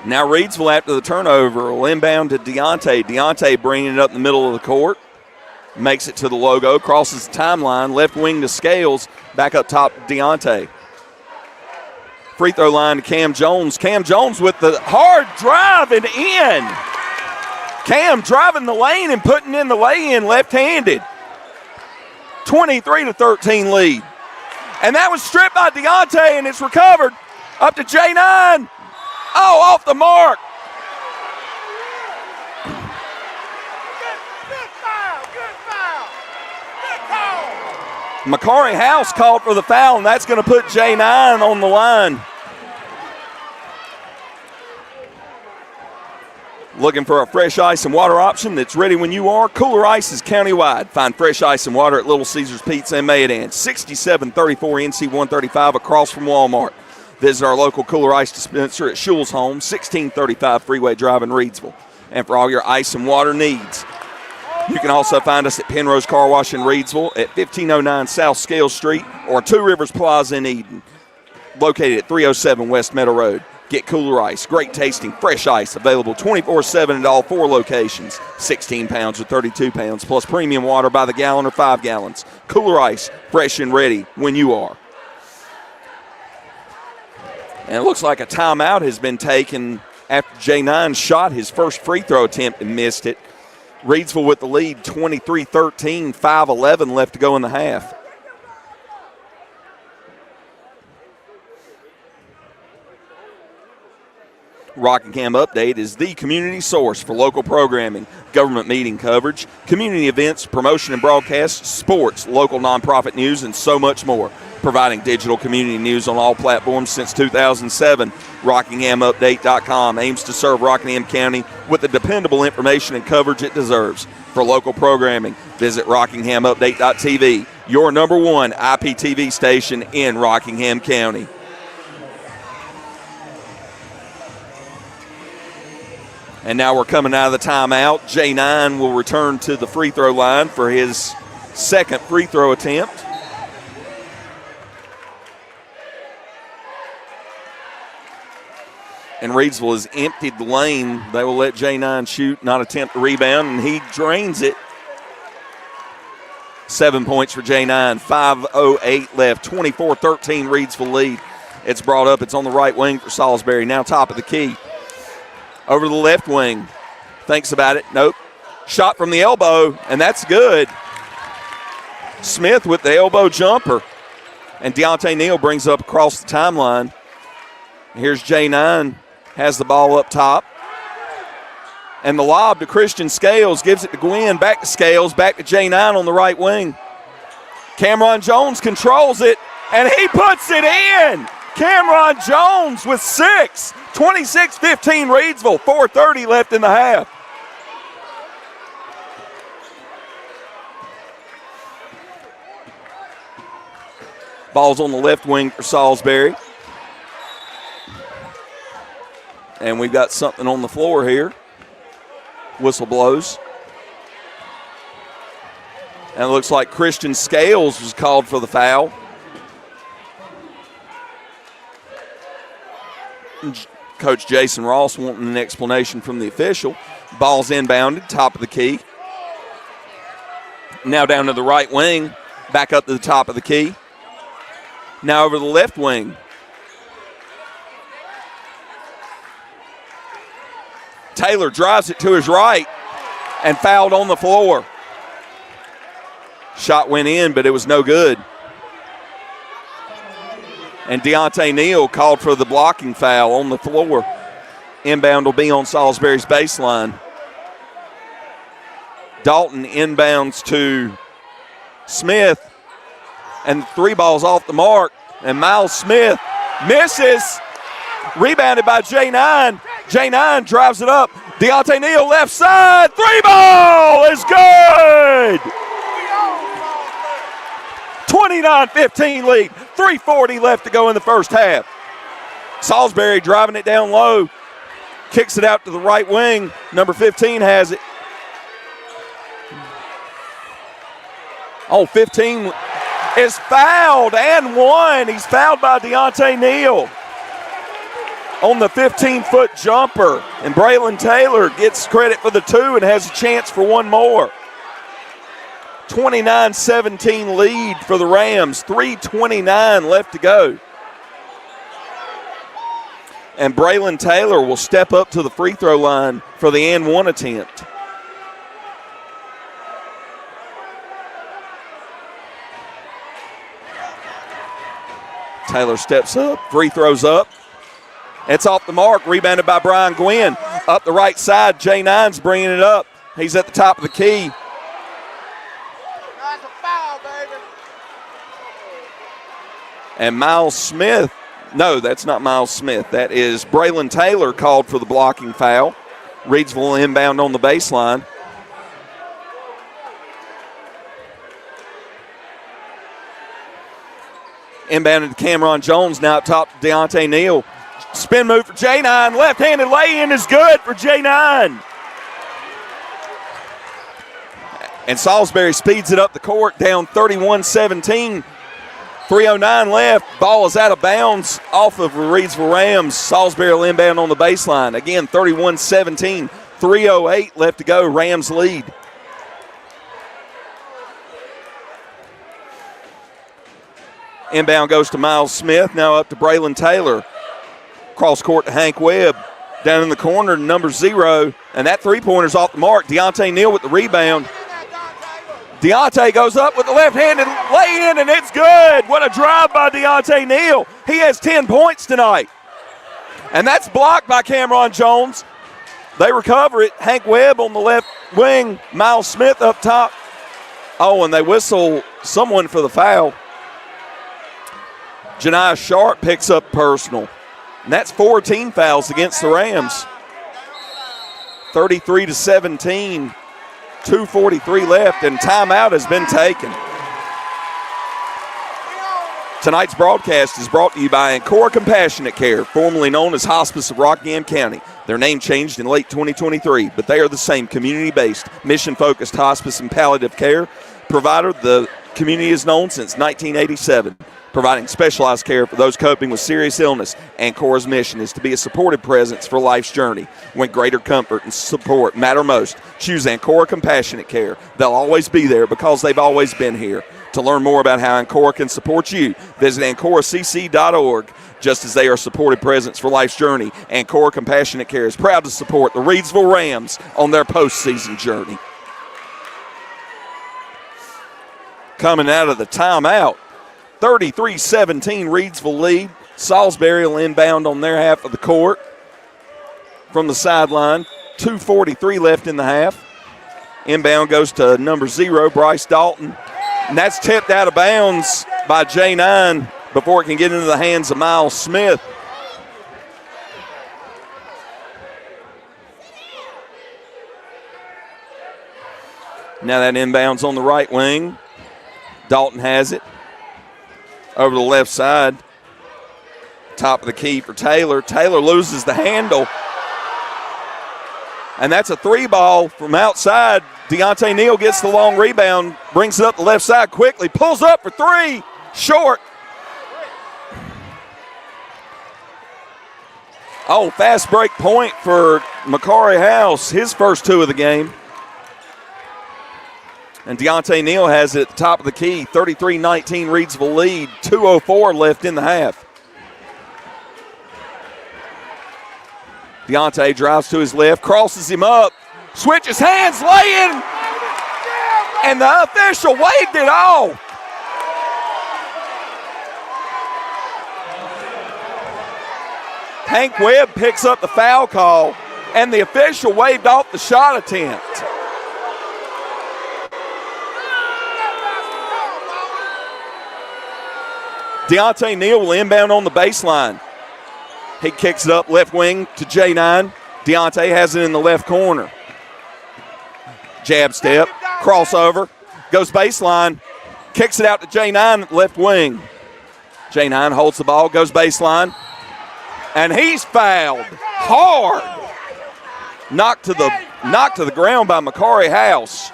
Now Reidsville after the turnover will inbound to Deontay. Deontay bringing it up in the middle of the court. Makes it to the logo, crosses the timeline, left wing to Scales, back up top Deontay. Free throw line to Cam Jones. Cam Jones with the hard drive and in. Cam driving the lane and putting in the lay-in left-handed. 23-13 lead. And that was stripped by Deontay, and it's recovered up to J9. Oh, off the mark. Good foul. Good call. Macari House called for the foul, and that's going to put J9 on the line. Looking for a fresh ice and water option that's ready when you are? Kooler Ice is countywide. Find fresh ice and water at Little Caesars Pizza in Mayodan, 6734 NC 135 across from Walmart. Visit our local Kooler Ice dispenser at Schul's Home, 1635 Freeway Drive in Reidsville. And for all your ice and water needs, you can also find us at Pennrose Carwash in Reidsville at 1509 South Scales Street or Two Rivers Plaza in Eden, located at 307 West Meadow Road. Get Kooler Ice, great tasting, fresh ice, available 24/7 at all 4 locations, 16 pounds or 32 pounds, plus premium water by the gallon or 5 gallons. Kooler Ice, fresh and ready when you are. And it looks like a timeout has been taken after J9 shot his first free throw attempt and missed it. Reidsville with the lead, 23-13, 5:11 left to go in the half. Rockingham Update is the community source for local programming, government meeting coverage, community events, promotion and broadcasts, sports, local nonprofit news, and so much more. Providing digital community news on all platforms since 2007, RockinghamUpdate.com aims to serve Rockingham County with the dependable information and coverage it deserves. For local programming, visit RockinghamUpdate.tv, your number one IPTV station in Rockingham County. And now we're coming out of the timeout. J9 will return to the free throw line for his second free throw attempt. And Reidsville has emptied the lane. They will let J9 shoot, not attempt the rebound, and he drains it. 7 points for J9, 5:08 left, 24-13 Reidsville lead. It's brought up, it's on the right wing for Salisbury, now top of the key. Over the left wing, thinks about it, nope. Shot from the elbow, and that's good. Smith with the elbow jumper. And Deontay Neal brings up across the timeline. Here's J9, has the ball up top. And the lob to Christian Scales, gives it to Gwynn, back to Scales, back to J9 on the right wing. Cameron Jones controls it, and he puts it in. Cameron Jones with 6. 26-15 Reidsville, 4:30 left in the half. Ball's on the left wing for Salisbury. And we've got something on the floor here. Whistle blows. And it looks like Christian Scales was called for the foul. Coach Jason Ross wanting an explanation from the official. Ball's inbounded, top of the key. Now down to the right wing, back up to the top of the key. Now over the left wing. Taylor drives it to his right and fouled on the floor. Shot went in, but it was no good. And Deontay Neal called for the blocking foul on the floor. Inbound will be on Salisbury's baseline. Dalton inbounds to Smith. And 3 balls off the mark. And Miles Smith misses. Rebounded by J9. J9 drives it up. Deontay Neal left side. 3-ball is good. 29-15 lead. 3:40 left to go in the first half. Salisbury driving it down low. Kicks it out to the right wing. Number 15 has it. Oh, 15 is fouled and one. He's fouled by Deontay Neal. on the 15-foot jumper. And Braylon Taylor gets credit for the 2 and has a chance for one more. 29-17 lead for the Rams. 3:29 left to go. And Braylon Taylor will step up to the free throw line for the and one attempt. Taylor steps up, free throws up. It's off the mark, rebounded by Brian Gwynn. Up the right side, J9's bringing it up. He's at the top of the key. That's a foul, baby. And Miles Smith, no, that's not Miles Smith. That is Braylon Taylor called for the blocking foul. Reidsville inbound on the baseline. Inbounded to Cameron Jones, now up top to Deontay Neal. Spin move for J9. Left-handed lay-in is good for J9. And Salisbury speeds it up the court, down 31-17. 3:09 left. Ball is out of bounds off of the Reidsville Rams. Salisbury will inbound on the baseline. Again, 31-17. 3:08 left to go. Rams lead. Inbound goes to Miles Smith. Now up to Braylon Taylor. Cross court to Hank Webb. Down in the corner to number 0. And that three-pointer's off the mark. Deontay Neal with the rebound. Deontay goes up with the left-handed lay-in, and it's good. What a drive by Deontay Neal. He has 10 points tonight. And that's blocked by Cameron Jones. They recover it. Hank Webb on the left wing. Miles Smith up top. Oh, and they whistle someone for the foul. Janiah Sharp picks up personal. And that's 14 fouls against the Rams. 33-17. 2:43 left, and timeout has been taken. Tonight's broadcast is brought to you by Ancora Compassionate Care, formerly known as Hospice of Rockingham County. Their name changed in late 2023, but they are the same community-based, mission-focused hospice and palliative care provider the community has known since 1987. Providing specialized care for those coping with serious illness. Ancora's mission is to be a supportive presence for life's journey. When greater comfort and support matter most, choose Ancora Compassionate Care. They'll always be there because they've always been here. To learn more about how Ancora can support you, visit AncoraCC.org. Just as they are a supportive presence for life's journey, Ancora Compassionate Care is proud to support the Reidsville Rams on their postseason journey. Coming out of the timeout, 33-17 Reidsville lead. Salisbury will inbound on their half of the court from the sideline. 2:43 left in the half. Inbound goes to number 0, Bryce Dalton. And that's tipped out of bounds by J9 before it can get into the hands of Miles Smith. Now that inbounds on the right wing. Dalton has it. Over the left side. Top of the key for Taylor. Taylor loses the handle. And that's a 3-ball from outside. Deontay Neal gets the long rebound. Brings it up the left side quickly. Pulls up for 3. Short. Oh, fast break point for Macari House. His first 2 of the game. And Deontay Neal has it at the top of the key. 33-19 Reidsville lead. 2:04 left in the half. Deontay drives to his left, crosses him up, switches hands, lay-in, and the official waved it off. Hank Webb picks up the foul call, and the official waved off the shot attempt. Deontay Neal will inbound on the baseline. He kicks it up left wing to J9. Deontay has it in the left corner. Jab step, crossover, goes baseline, kicks it out to J9 left wing. J9 holds the ball, goes baseline, and he's fouled hard. Knocked to the ground by Macari House.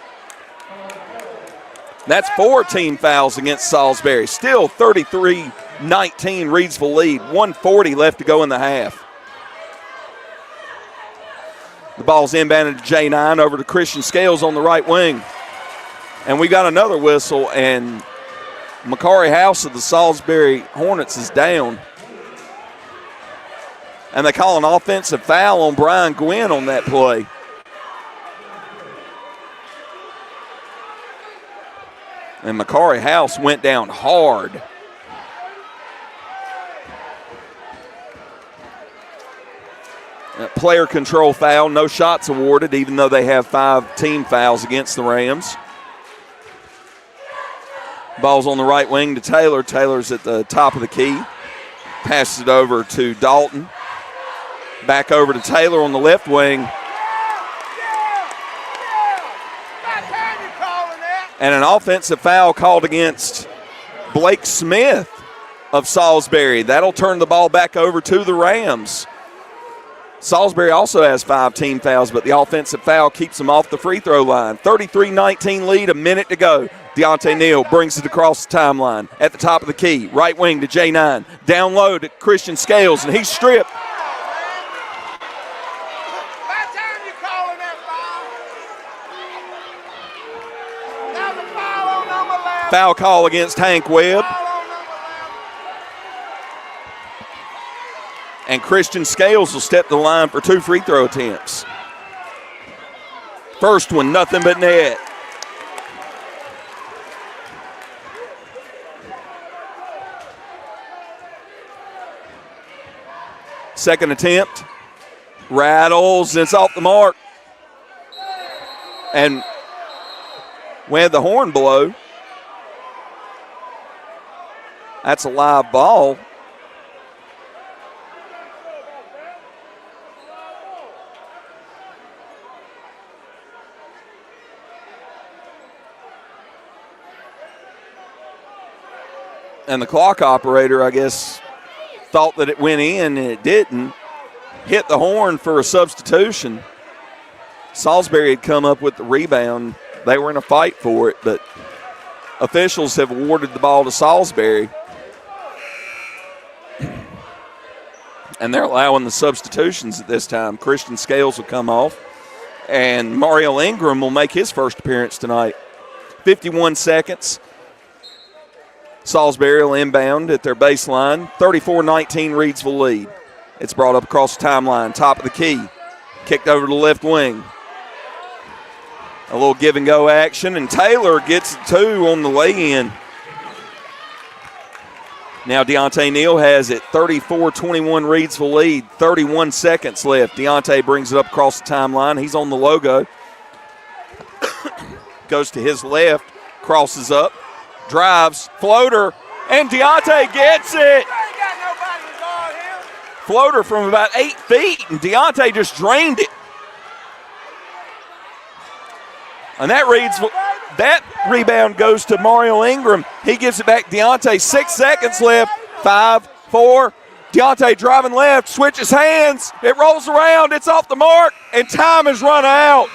That's 14 fouls against Salisbury. Still 33-19 Reidsville lead. 1:40 left to go in the half. Ball's inbounded to J9 over to Christian Scales on the right wing. And we got another whistle, and Macari House of the Salisbury Hornets is down. And they call an offensive foul on Brian Gwynn on that play. And Macari House went down hard. Player control foul, no shots awarded, even though they have 5 team fouls against the Rams. Ball's on the right wing to Taylor. Taylor's at the top of the key. Passes it over to Dalton. Back over to Taylor on the left wing. And an offensive foul called against Blake Smith of Salisbury. That'll turn the ball back over to the Rams. Salisbury also has 5 team fouls, but the offensive foul keeps them off the free throw line. 33-19 lead, a minute to go. Deontay Neal brings it across the timeline at the top of the key. Right wing to J9. Down low to Christian Scales, and he's stripped. Foul call against Hank Webb. And Christian Scales will step to the line for 2 free throw attempts. First one, nothing but net. Second attempt, rattles, and it's off the mark. And we had the horn blow. That's a live ball. And the clock operator, I guess, thought that it went in, and it didn't. Hit the horn for a substitution. Salisbury had come up with the rebound. They were in a fight for it, but officials have awarded the ball to Salisbury. And they're allowing the substitutions at this time. Christian Scales will come off, and Mario Ingram will make his first appearance tonight. 51 seconds. Salisbury will inbound at their baseline. 34-19 Reidsville lead. It's brought up across the timeline, top of the key. Kicked over to the left wing. A little give and go action, and Taylor gets 2 on the lay-in. Now Deontay Neal has it, 34-21 Reidsville lead, 31 seconds left. Deontay brings it up across the timeline. He's on the logo. Goes to his left, crosses up, drives, floater, and Deontay gets it. Floater from about 8 feet, and Deontay just drained it. And that rebound goes to Mario Ingram. He gives it back to Deontay. 6 seconds left. 5, 4. Deontay driving left, switches hands. It rolls around. It's off the mark, and time has run out.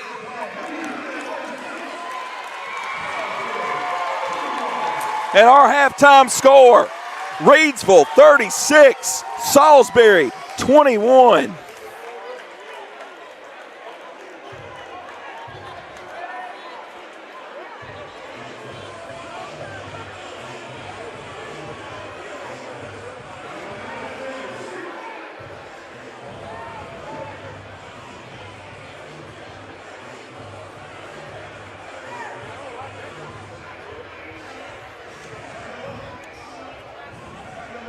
And our halftime score, Reidsville 36, Salisbury 21.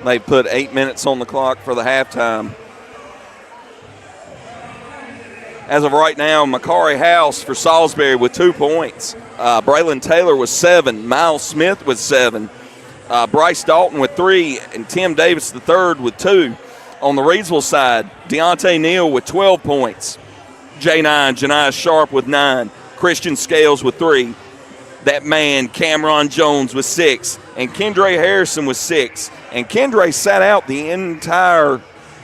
They put 8 minutes on the clock for the halftime. As of right now, Macari House for Salisbury with 2 points. Braylon Taylor with 7. Miles Smith with 7. Bryce Dalton with 3. And Tim Davis III with 2. On the Reidsville side, Deontay Neal with 12 points. J9, Janiah Sharp with 9. Christian Scales with 3. That man, Cameron Jones, with 6. And Kendra Harrison with 6. And Kendra sat out the entire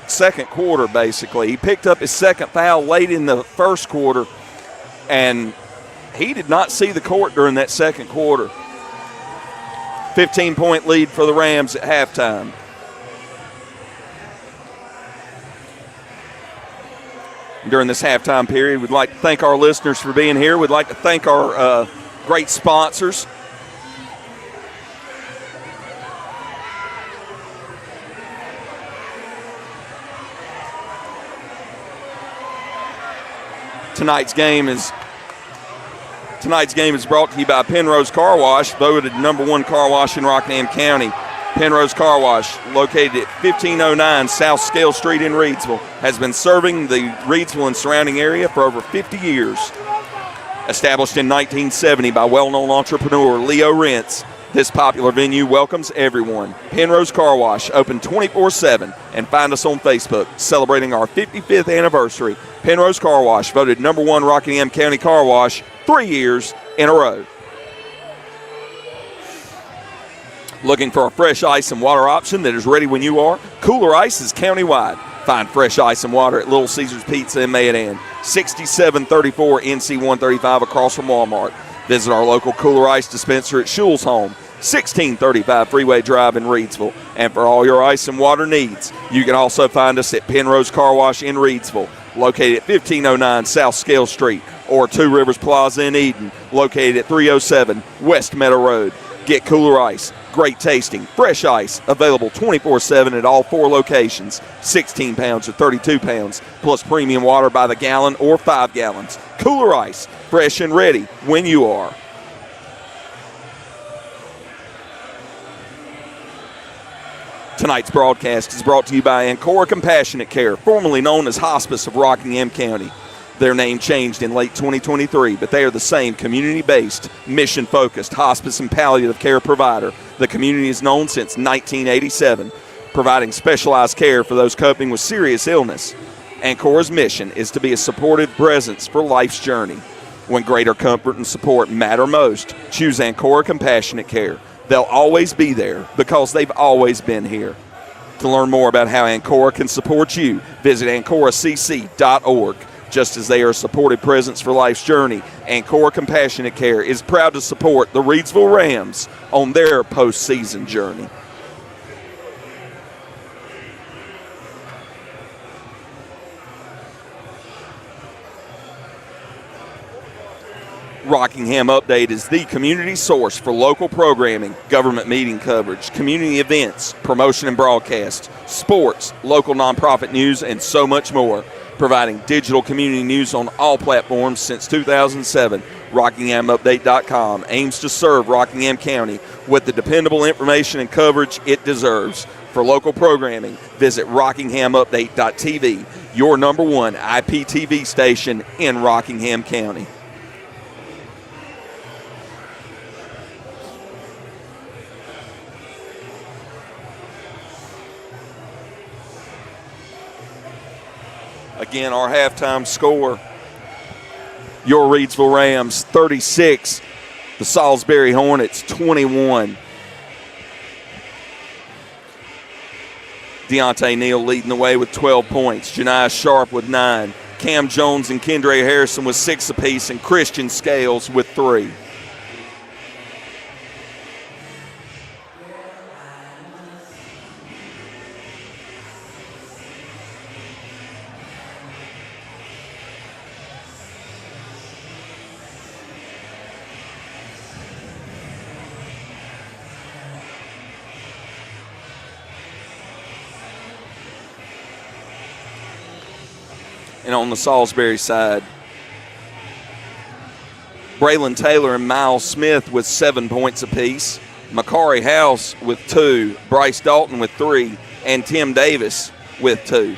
second quarter, basically. He picked up his second foul late in the first quarter, and he did not see the court during that second quarter. 15-point lead for the Rams at halftime. during this halftime period. We'd like to thank our listeners for being here. We'd like to thank our great sponsors. Tonight's game is brought to you by Pennrose Carwash, voted #1 car wash in Rockingham County. Pennrose Carwash, located at 1509 South Scale Street in Reidsville, has been serving the Reidsville and surrounding area for over 50 years. Established in 1970 by well-known entrepreneur Leo Rentz, this popular venue welcomes everyone. Pennrose Carwash, open 24/7, and find us on Facebook, celebrating our 55th anniversary. Pennrose Carwash, voted #1 Rockingham County Car Wash 3 years in a row. Looking for a fresh ice and water option that is ready when you are? Kooler Ice is countywide. Find fresh ice and water at Little Caesars Pizza in Mayodan, 6734 NC 135 across from Walmart. Visit our local Kooler Ice dispenser at Schul's Home, 1635 Freeway Drive in Reidsville. And for all your ice and water needs, you can also find us at Pennrose Carwash in Reidsville, located at 1509 South Scale Street, or Two Rivers Plaza in Eden, located at 307 West Meadow Road. Get Kooler Ice. Great tasting, fresh ice, available 24/7 at all 4 locations, 16 pounds or 32 pounds, plus premium water by the gallon or 5 gallons. Kooler Ice, fresh and ready when you are. Tonight's broadcast is brought to you by Ancora Compassionate Care, formerly known as Hospice of Rockingham County. Their name changed in late 2023, but they are the same community-based, mission-focused hospice and palliative care provider the community has known since 1987, providing specialized care for those coping with serious illness. Ancora's mission is to be a supportive presence for life's journey. When greater comfort and support matter most, choose Ancora Compassionate Care. They'll always be there because they've always been here. To learn more about how Ancora can support you, visit AncoraCC.org. Just as they are a supportive presence for life's journey, Ancora Compassionate Care is proud to support the Reidsville Rams on their postseason journey. Rockingham Update is the community source for local programming, government meeting coverage, community events, promotion and broadcast, sports, local nonprofit news, and so much more. Providing digital community news on all platforms since 2007, RockinghamUpdate.com aims to serve Rockingham County with the dependable information and coverage it deserves. For local programming, visit RockinghamUpdate.tv, your #1 IPTV station in Rockingham County. Again, our halftime score, your Reidsville Rams 36, the Salisbury Hornets 21. Deontay Neal leading the way with 12 points, Janiah Sharp with 9, Cam Jones and Kendra Harrison with 6 apiece, and Christian Scales with 3. And on the Salisbury side, Braylon Taylor and Miles Smith with 7 points apiece, Makari House with 2, Bryce Dalton with 3, and Tim Davis with 2.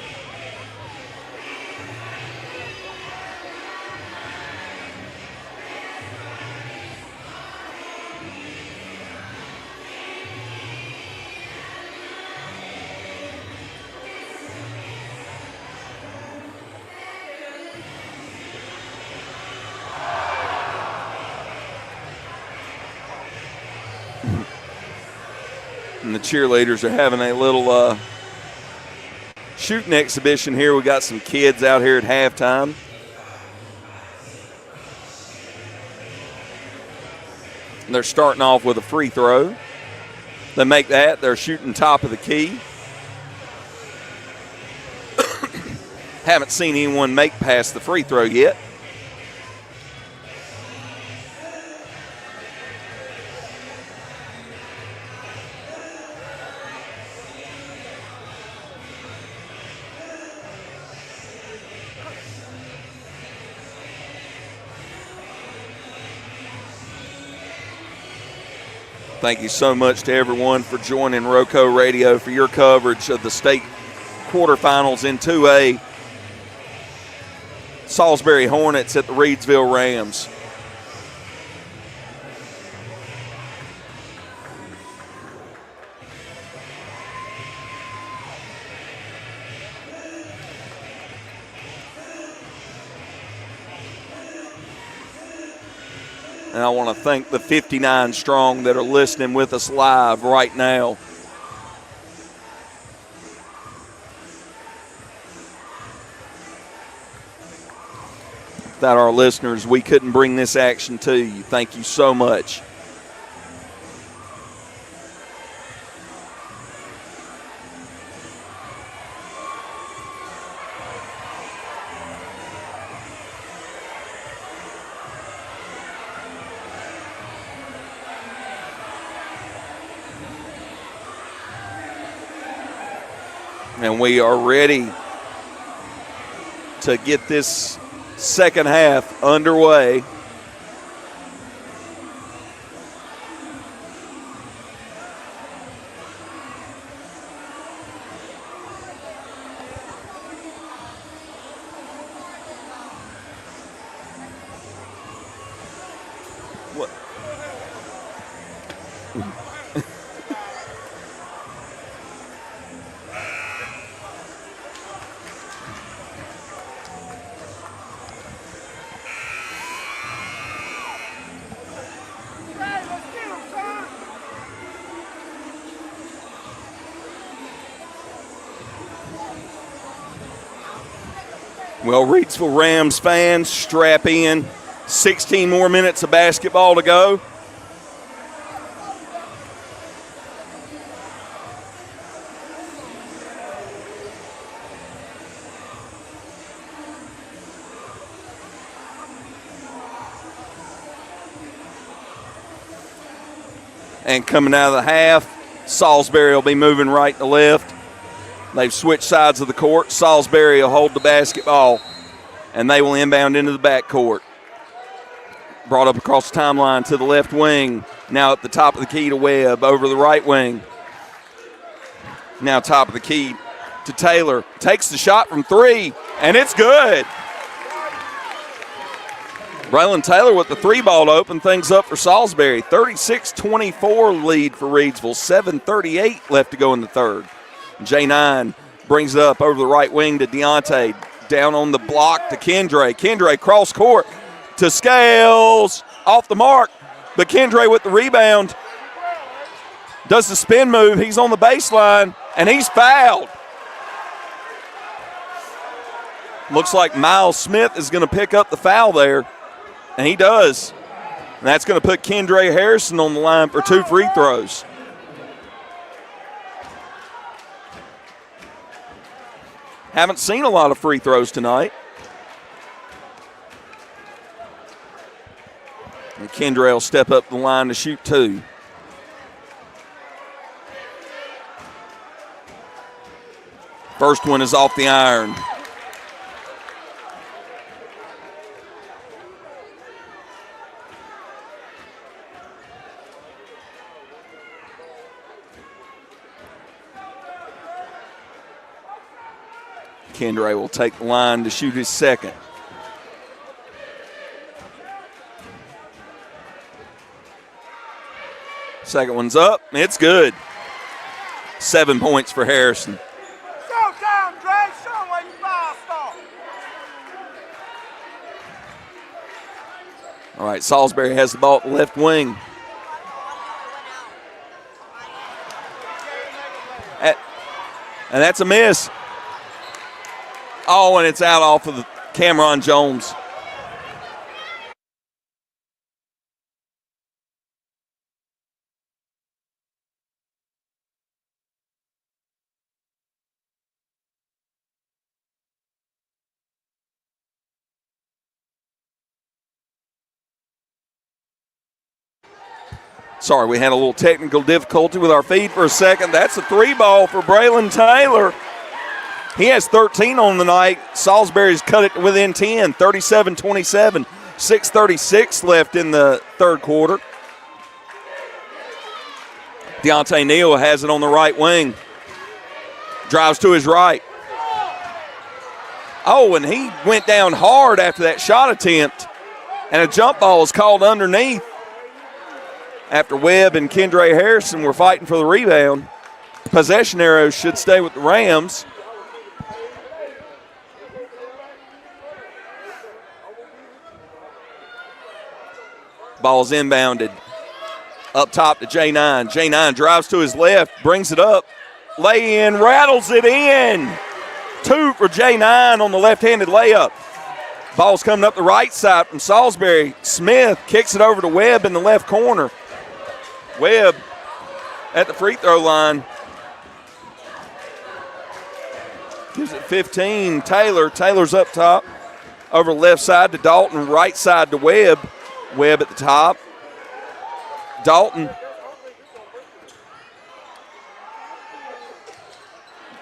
And the cheerleaders are having a little shooting exhibition here. We got some kids out here at halftime. And they're starting off with a free throw. They make that. They're shooting top of the key. Haven't seen anyone make past the free throw yet. Thank you so much to everyone for joining RoCo Radio for your coverage of the state quarterfinals in 2A. Salisbury Hornets at the Reidsville Rams. And I want to thank the 59 strong that are listening with us live right now. Without our listeners, we couldn't bring this action to you. Thank you so much. And we are ready to get this second half underway. What? Well, Reidsville Rams fans, strap in. 16 more minutes of basketball to go. And coming out of the half, Salisbury will be moving right to left. They've switched sides of the court. Salisbury will hold the basketball, and they will inbound into the backcourt. Brought up across the timeline to the left wing. Now at the top of the key to Webb, over the right wing. Now top of the key to Taylor. Takes the shot from three, and it's good. Braylon Taylor with the three ball to open things up for Salisbury. 36-24 lead for Reidsville. 7:38 left to go in the third. J9 brings it up over the right wing to Deontay. Down on the block to Kendre. Kendre cross court to Scales. Off the mark, but Kendre with the rebound. Does the spin move. He's on the baseline, and he's fouled. Looks like Miles Smith is going to pick up the foul there, and he does. And that's going to put Kendre Harrison on the line for 2 free throws. Haven't seen a lot of free throws tonight. And Kendre will step up the line to shoot 2. First one is off the iron. Kendre will take the line to shoot his second. Second one's up. It's good. 7 points for Harrison. Showtime, Dre. Show 'em where you five-star. All right, Salisbury has the ball at the left wing. And that's a miss. Oh, and it's out off of the Cameron Jones. Sorry, we had a little technical difficulty with our feed for a second. That's a 3-ball for Braylon Taylor. He has 13 on the night. Salisbury's cut it within 10, 37-27. 6:36 left in the third quarter. Deontay Neal has it on the right wing. Drives to his right. Oh, and he went down hard after that shot attempt. And a jump ball is called underneath after Webb and Kendra Harrison were fighting for the rebound. Possession arrows should stay with the Rams. Ball's inbounded. Up top to J9. J9 drives to his left, brings it up. Lay in, rattles it in. 2 for J9 on the left-handed layup. Ball's coming up the right side from Salisbury. Smith kicks it over to Webb in the left corner. Webb at the free throw line. Gives it 15. Taylor's up top. Over left side to Dalton, right side to Webb. Webb at the top. Dalton.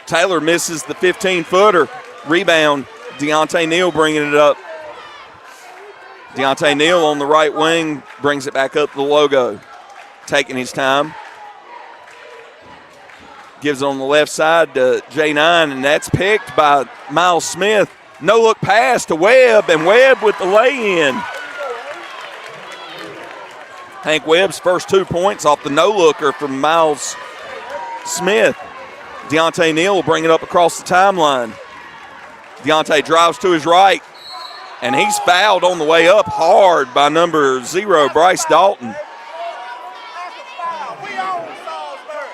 Taylor misses the 15-footer. Rebound. Deontay Neal bringing it up. Deontay Neal on the right wing brings it back up to the logo. Taking his time. Gives it on the left side to J9, and that's picked by Miles Smith. No-look pass to Webb, and Webb with the lay-in. Hank Webb's first 2 points off the no-looker from Miles Smith. Deontay Neal will bring it up across the timeline. Deontay drives to his right, and he's fouled on the way up hard by number 0, Bryce Dalton. That's a foul. We own Salisbury.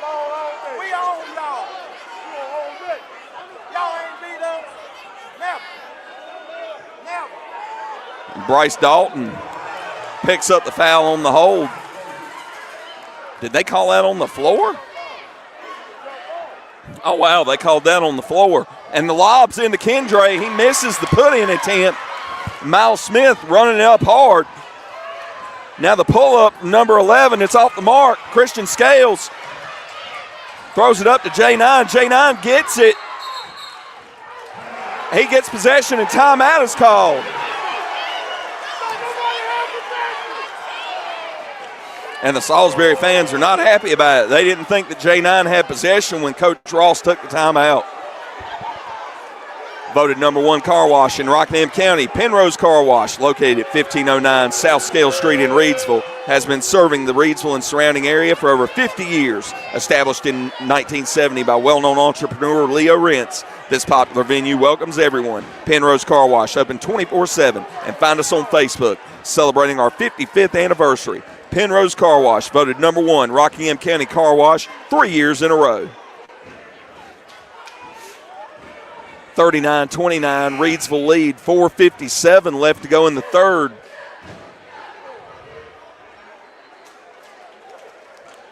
We own y'all. Y'all ain't beat us. Never. Bryce Dalton picks up the foul on the hold. Did they call that on the floor? Oh, wow, they called that on the floor. And the lob's into Kendra. He misses the put-in attempt. Miles Smith running it up hard. Now the pull-up, number 11, it's off the mark. Christian Scales throws it up to J9. J9 gets it. He gets possession and timeout is called. And the Salisbury fans are not happy about it. They didn't think that J9 had possession when Coach Ross took the timeout. Voted number 1 car wash in Rockingham County, Pennrose Carwash, located at 1509 South Scale Street in Reidsville, has been serving the Reidsville and surrounding area for over 50 years. Established in 1970 by well-known entrepreneur Leo Rentz, this popular venue welcomes everyone. Pennrose Carwash, open 24/7, and find us on Facebook, celebrating our 55th anniversary. Pennrose Carwash, voted number 1 Rockingham County Car Wash 3 years in a row. 39-29, Reidsville lead, 4:57 left to go in the third.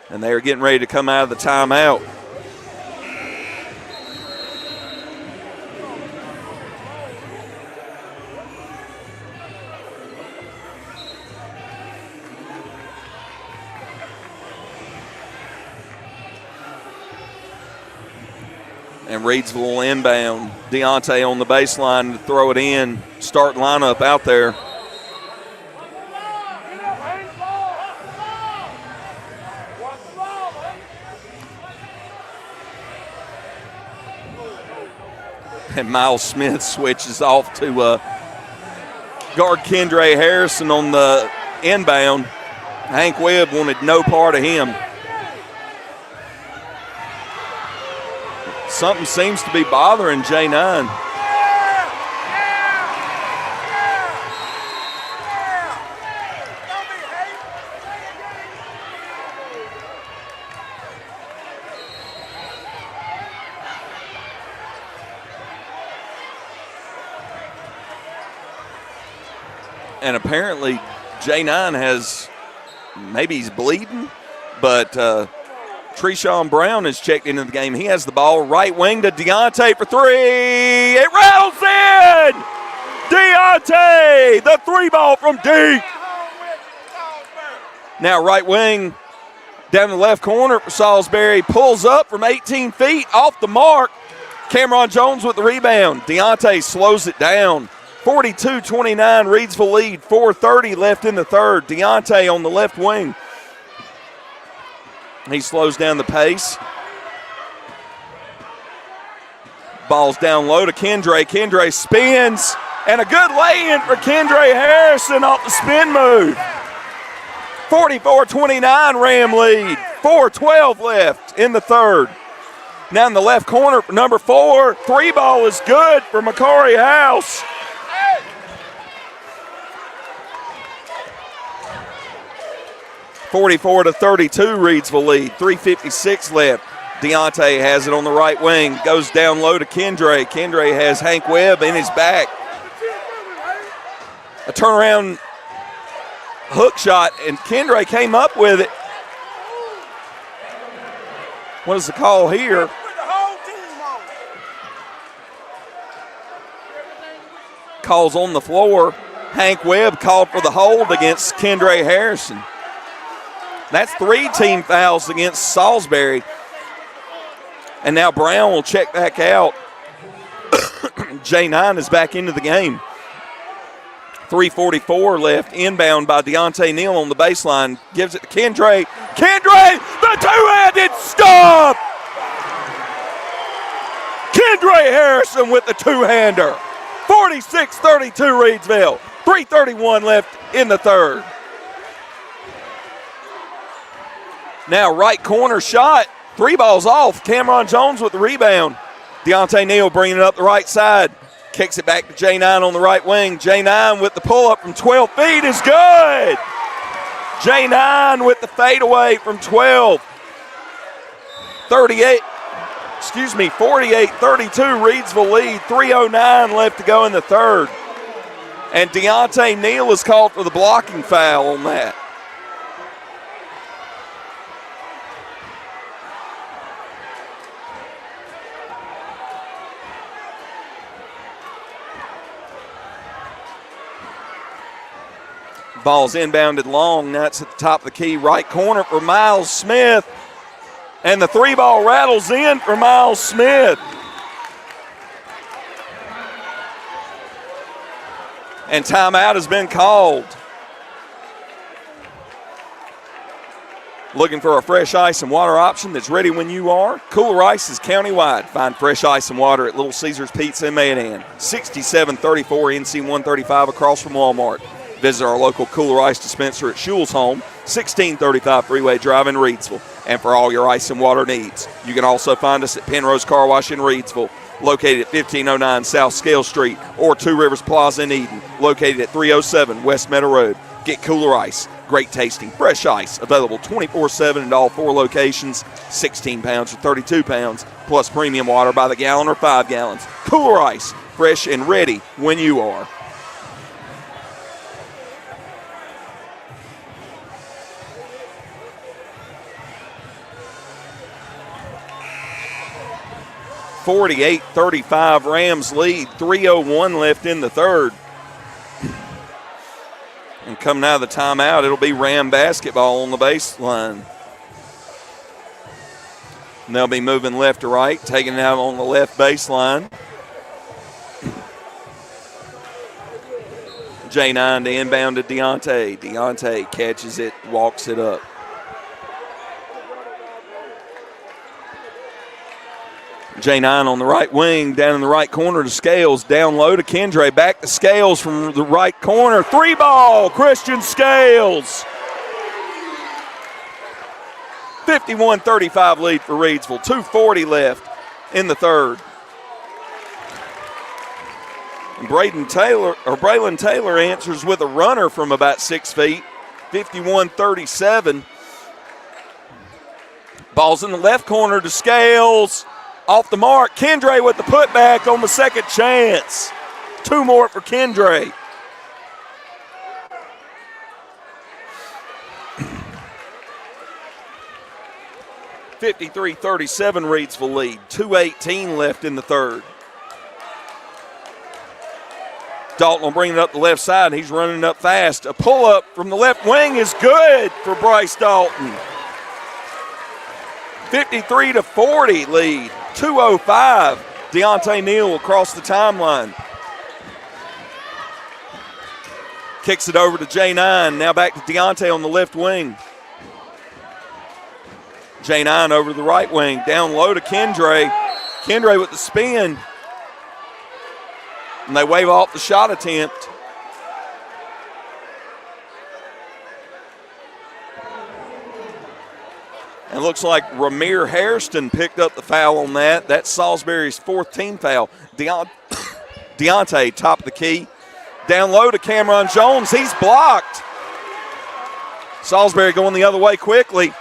And they are getting ready to come out of the timeout. And Reidsville inbound. Deontay on the baseline to throw it in. Start lineup out there. And Miles Smith switches off to guard Kendra Harrison on the inbound. Hank Webb wanted no part of him. Something seems to be bothering J9. And apparently J9 has, maybe he's bleeding, but Treshawn Brown has checked into the game. He has the ball, right wing to Deontay for 3. It rattles in! Deontay, the 3 ball from deep. Now right wing Down the left corner for Salisbury. Pulls up from 18 feet off the mark. Cameron Jones with the rebound. Deontay slows it down. 42-29, Reidsville lead. 4:30 left in the third. Deontay on the left wing. He slows down the pace. Ball's down low to Kendra. Kendra spins. And a good lay-in for Kendra Harrison off the spin move. 44-29 Ram lead. 4:12 left in the third. Now in the left corner for number 4. Three ball is good for Macquarie House. (44-32) Reidsville lead. 3:56 left. Deontay has it on the right wing. Goes down low to Kendra. Kendra has Hank Webb in his back. A turnaround hook shot, and Kendra came up with it. What is the call here? Calls on the floor. Hank Webb called for the hold against Kendra Harrison. That's 3 team fouls against Salisbury. And now Brown will check back out. J9 is back into the game. 3:44 left. Inbound by Deontay Neal on the baseline. Gives it to Kendra. Kendra, the two-handed stop! Kendra Harrison with the two-hander. 46-32 Reidsville. 3:31 left in the third. Now right corner shot. 3 balls off. Cameron Jones with the rebound. Deontay Neal bringing it up the right side. Kicks it back to J9 on the right wing. J9 with the pull-up from 12 feet is good. J9 with the fadeaway from 12. 48-32 Reidsville lead. 3:09 left to go in the third. And Deontay Neal is called for the blocking foul on that. Ball's inbounded long. That's at the top of the key. Right corner for Miles Smith. And the 3-ball rattles in for Miles Smith. And timeout has been called. Looking for a fresh ice and water option that's ready when you are? Kooler Ice is countywide. Find fresh ice and water at Little Caesars Pizza in Mayodan. 6734 NC 135 across from Walmart. Visit our local Kooler Ice dispenser at Shules Home, 1635 Freeway Drive in Reidsville. And for all your ice and water needs, you can also find us at Pennrose Carwash in Reidsville, located at 1509 South Scale Street, or Two Rivers Plaza in Eden, located at 307 West Meadow Road. Get Kooler Ice. Great tasting, fresh ice, available 24/7 at all 4 locations, 16 pounds or 32 pounds, plus premium water by the gallon or 5 gallons. Kooler Ice, fresh and ready when you are. (48-35) Rams lead. 3:01 left in the third. And coming out of the timeout, it'll be Ram basketball on the baseline. And they'll be moving left to right, taking it out on the left baseline. J9 to inbound to Deontay. Deontay catches it, walks it up. J9 on the right wing, down in the right corner to Scales, down low to Kendra, back to Scales from the right corner. 3-ball, Christian Scales. 51-35 lead for Reidsville. 2:40 left in the third. And Braylon Taylor answers with a runner from about 6 feet. 51-37. Ball's in the left corner to Scales. Off the mark, Kendra with the putback on the second chance. 2 more for Kendra. (53-37) Reidsville lead. 2:18 left in the third. Dalton will bring it up the left side. He's running up fast. A pull-up from the left wing is good for Bryce Dalton. 53-40 lead. 2:05. Deontay Neal across the timeline. Kicks it over to J9. Now back to Deontay on the left wing. J9 over to the right wing. Down low to Kendre. Kendre with the spin. And they wave off the shot attempt. And looks like Ramir Hairston picked up the foul on that. That's Salisbury's 4th team foul. Deontay, top of the key. Down low to Cameron Jones. He's blocked. Salisbury going the other way quickly.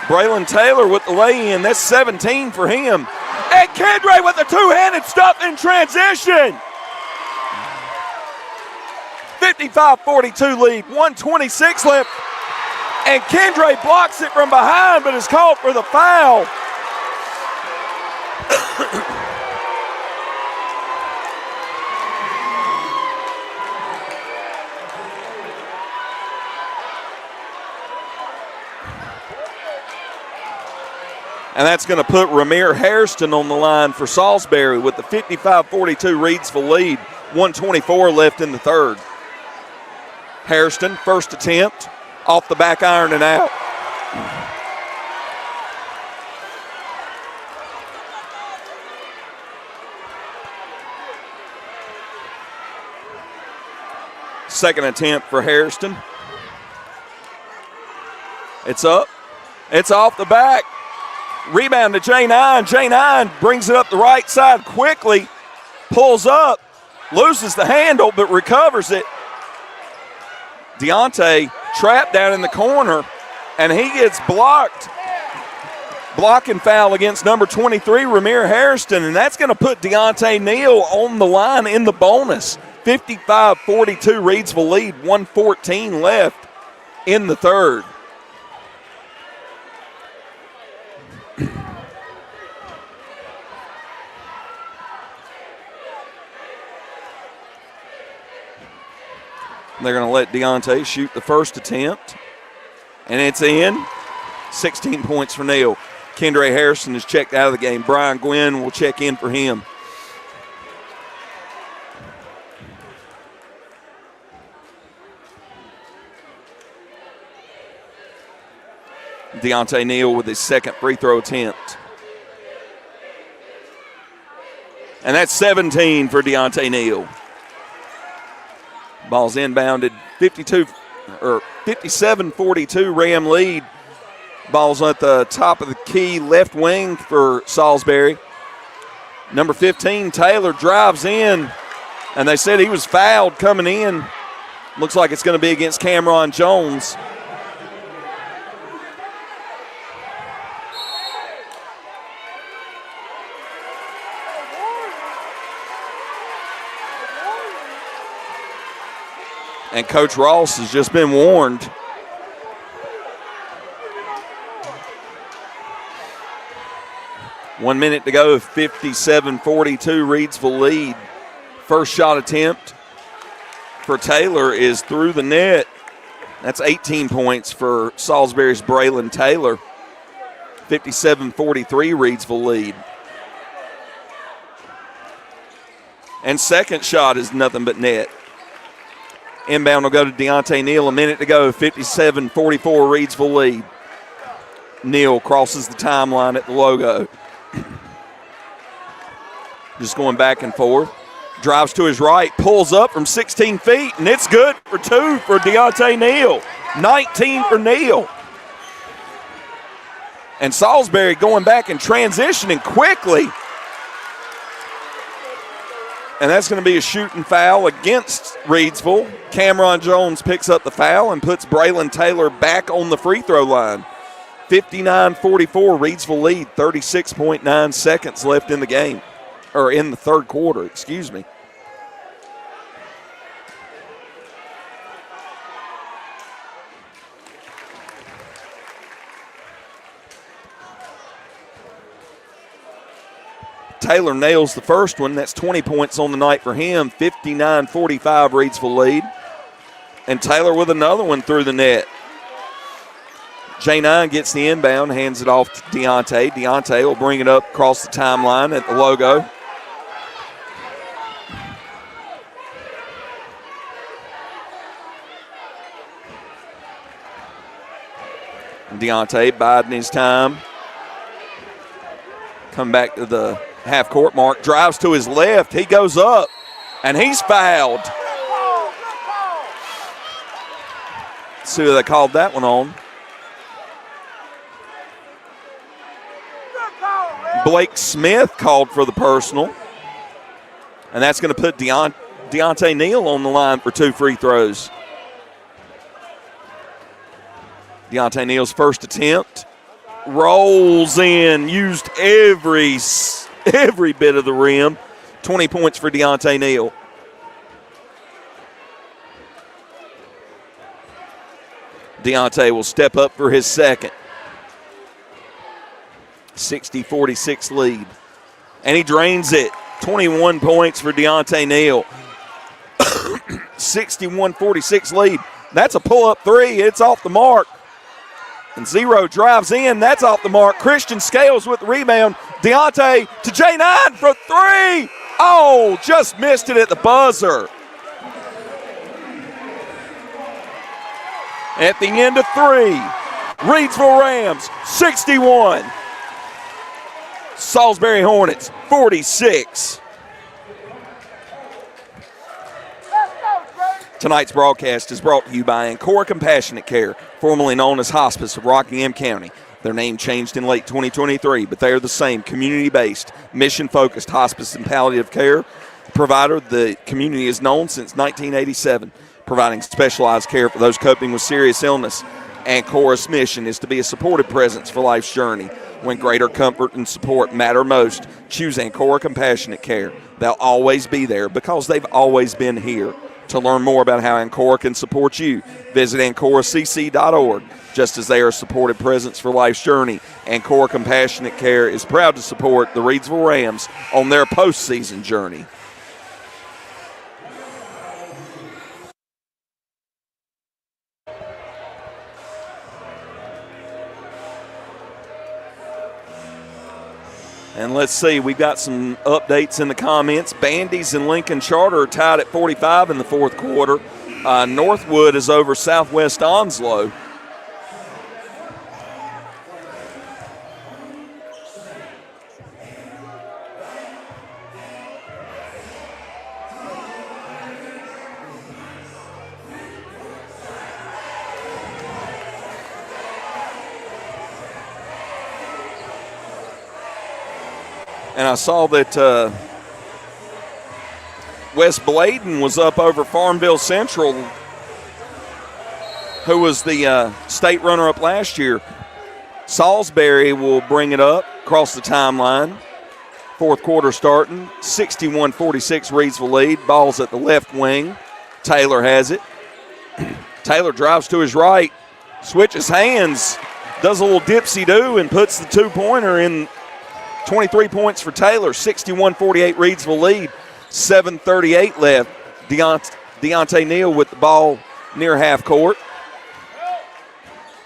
Braylon Taylor with the lay-in. That's 17 for him. And Kendre with the two-handed stuff in transition. 55-42 lead. 1:26 left. And Kendre blocks it from behind, but is called for the foul. And that's going to put Ramir Hairston on the line for Salisbury with the 55-42 Reidsville lead. 1:24 left in the third. Hairston, first attempt, off the back iron and out. Second attempt for Hairston. It's up. It's off the back. Rebound to J9. J9 brings it up the right side quickly. Pulls up. Loses the handle, but recovers it. Deontay trapped down in the corner, and he gets blocked. Blocking foul against number 23, Ramir Hairston, and that's going to put Deontay Neal on the line in the bonus. 55-42 Reidsville lead, 1:14 left in the third. They're going to let Deontay shoot the first attempt, and it's in. 16 points for Neal. Kendre Harrison is checked out of the game. Brian Gwynn will check in for him. Deontay Neal with his second free throw attempt. And that's 17 for Deontay Neal. Ball's inbounded. 57-42 Ram lead. Ball's at the top of the key, left wing for Salisbury. Number 15, Taylor, drives in, and they said he was fouled coming in. Looks like it's going to be against Cameron Jones. And Coach Ross has just been warned. One minute to go, 57-42 Reidsville lead. First shot attempt for Taylor is through the net. That's 18 points for Salisbury's Braylon Taylor. 57-43 Reidsville lead. And second shot is nothing but net. Inbound will go to Deontay Neal. A minute to go, 57-44 Reidsville lead. Neal crosses the timeline at the logo. Just going back and forth. Drives to his right, pulls up from 16 feet, and it's good for two for Deontay Neal. 19 for Neal. And Salisbury going back and transitioning quickly. And that's going to be a shooting foul against Reidsville. Cameron Jones picks up the foul and puts Braylon Taylor back on the free throw line. 59-44, Reidsville lead, 36.9 seconds left in the game. Or in the third quarter, excuse me. Taylor nails the first one. That's 20 points on the night for him. 59-45 Reidsville lead. And Taylor with another one through the net. J9 gets the inbound, hands it off to Deontay. Deontay will bring it up across the timeline at the logo. Deontay biding his time. Come back to the half-court mark. Drives to his left. He goes up, and he's fouled. See who they called that one on. Blake Smith called for the personal. And that's going to put Deontay Neal on the line for 2 free throws. Deontay Neal's first attempt. Rolls in, used every bit of the rim. 20 points for Deontay Neal. Deontay will step up for his second. 60-46 lead. And he drains it. 21 points for Deontay Neal. 61-46 lead. That's a pull-up three. It's off the mark. And Zero drives in. That's off the mark. Christian Scales with the rebound. Deontay to J9 for three. Oh, just missed it at the buzzer. At the end of three, Reidsville Rams 61. Salisbury Hornets 46. Tonight's broadcast is brought to you by Ancora Compassionate Care, formerly known as Hospice of Rockingham County. Their name changed in late 2023, but they are the same community-based, mission-focused hospice and palliative care provider the community has known since 1987, providing specialized care for those coping with serious illness. Ancora's mission is to be a supportive presence for life's journey. When greater comfort and support matter most, choose Ancora Compassionate Care. They'll always be there because they've always been here. To learn more about how Ancora can support you, visit AncoraCC.org. Just as they are a supportive presence for life's journey, Ancora Compassionate Care is proud to support the Reidsville Rams on their postseason journey. And let's see, we've got some updates in the comments. Bandy's and Lincoln Charter are tied at 45 in the fourth quarter. Northwood is over Southwest Onslow. And I saw that West Bladen was up over Farmville Central, who was the state runner-up last year. Salisbury will bring it up across the timeline. Fourth quarter starting, 61-46 Reidsville lead. Ball's at the left wing. Taylor has it. Taylor drives to his right, switches hands, does a little dipsy-do, and puts the two-pointer in. 23 points for Taylor, 61-48 Reidsville lead, 7:38 left. Deontay Neal with the ball near half court.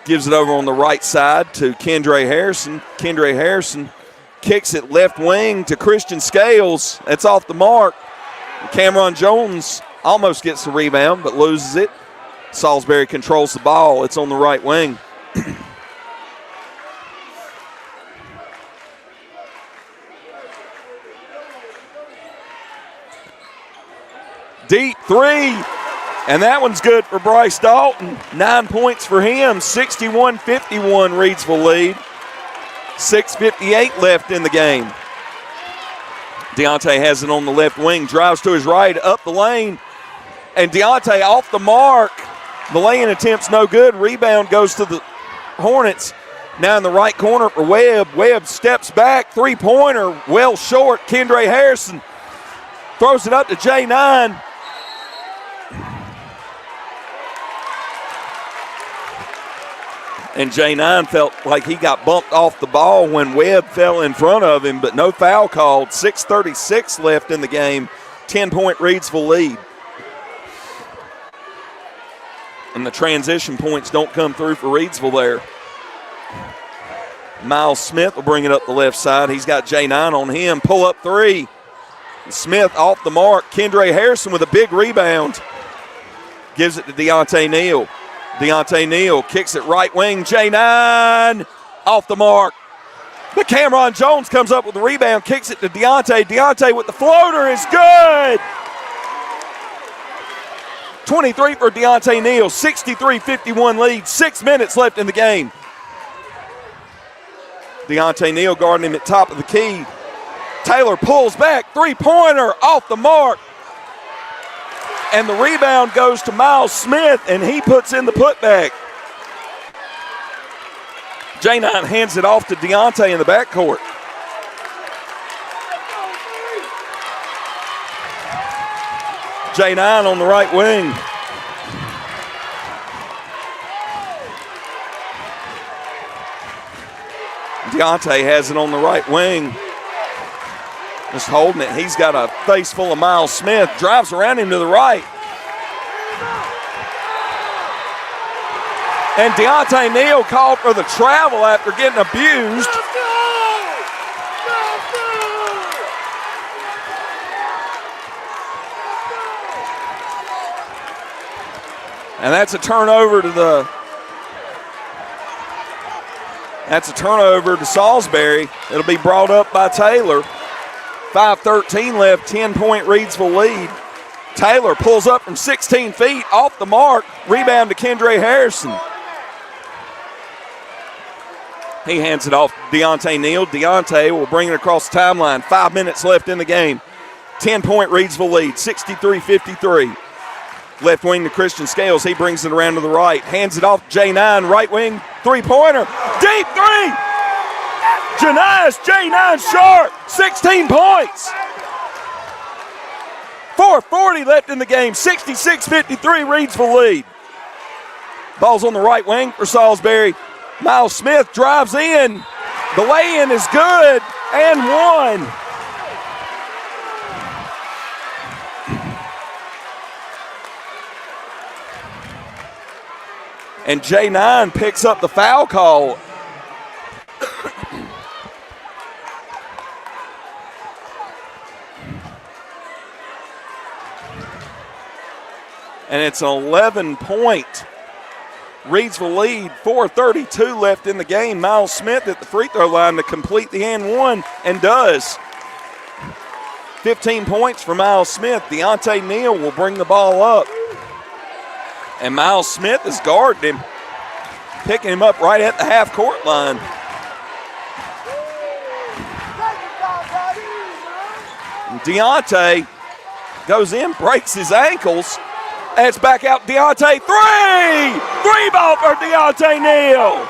Gives it over on the right side to Kendra Harrison. Kendra Harrison kicks it left wing to Christian Scales. That's off the mark. Cameron Jones almost gets the rebound but loses it. Salisbury controls the ball. It's on the right wing. Deep three, and that one's good for Bryce Dalton. 9 points for him, 61-51 Reidsville lead. 6:58 left in the game. Deontay has it on the left wing, drives to his right, up the lane, and Deontay off the mark. The lay-in attempt's no good. Rebound goes to the Hornets. Now in the right corner for Webb. Webb steps back, three-pointer, well short. Kendra Harrison throws it up to J9. And J9 felt like he got bumped off the ball when Webb fell in front of him, but no foul called. 6:36 left in the game. 10-point Reidsville lead. And the transition points don't come through for Reidsville there. Miles Smith will bring it up the left side. He's got J9 on him. Pull up three. Smith off the mark. Kendra Harrison with a big rebound. Gives it to Deontay Neal. Deontay Neal kicks it right wing. J9 off the mark. But Cameron Jones comes up with the rebound, kicks it to Deontay. Deontay with the floater is good. 23 for Deontay Neal, 63-51 lead, 6 minutes left in the game. Deontay Neal guarding him at top of the key. Taylor pulls back, three-pointer off the mark. And the rebound goes to Miles Smith, and he puts in the putback. J9 hands it off to Deontay in the backcourt. J9 on the right wing. Deontay has it on the right wing. Just holding it. He's got a face full of Miles Smith. Drives around him to the right. And Deontay Neal called for the travel after getting abused. And that's a turnover to Salisbury. It'll be brought up by Taylor. 5:13 left, 10-point Reidsville lead. Taylor pulls up from 16 feet off the mark. Rebound to Kendra Harrison. He hands it off to Deontay Neal. Deontay will bring it across the timeline. 5 minutes left in the game. 10-point Reidsville lead, 63-53. Left wing to Christian Scales. He brings it around to the right. Hands it off to J9. Right wing, three-pointer. Deep three. Janias J9 Sharp, 16 points. 4:40 left in the game, 66-53 Reidsville lead. Ball's on the right wing for Salisbury. Miles Smith drives in. The lay-in is good and one. And J9 picks up the foul call. And it's an 11-point Reidsville lead, 4:32 left in the game. Miles Smith at the free throw line to complete the and one, and does. 15 points for Miles Smith. Deontay Neal will bring the ball up. And Miles Smith is guarding him, picking him up right at the half-court line. And Deontay goes in, breaks his ankles. And it's back out, Deontay, three ball for Deontay Neal.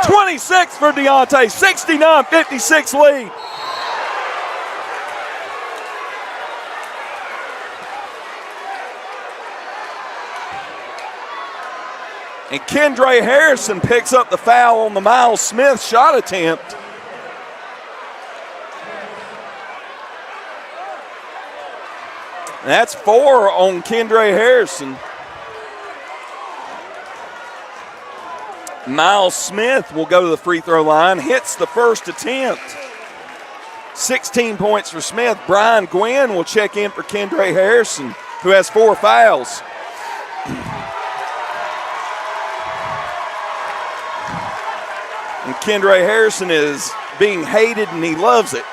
26 for Deontay, 69-56 lead. And Kendra Harrison picks up the foul on the Miles Smith shot attempt. And that's 4 on Kendra Harrison. Miles Smith will go to the free throw line, hits the first attempt. 16 points for Smith. Brian Gwynn will check in for Kendra Harrison, who has 4 fouls. And Kendra Harrison is being hated, and he loves it.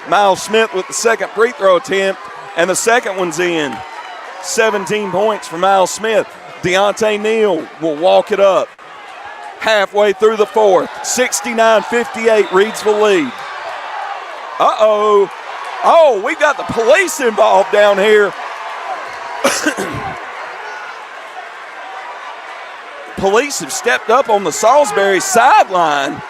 Miles Smith with the second free throw attempt, and the second one's in. 17 points for Miles Smith. Deontay Neal will walk it up halfway through the fourth. 69-58, Reidsville lead. Uh-oh. Oh, we got the police involved down here. Police have stepped up on the Salisbury sideline.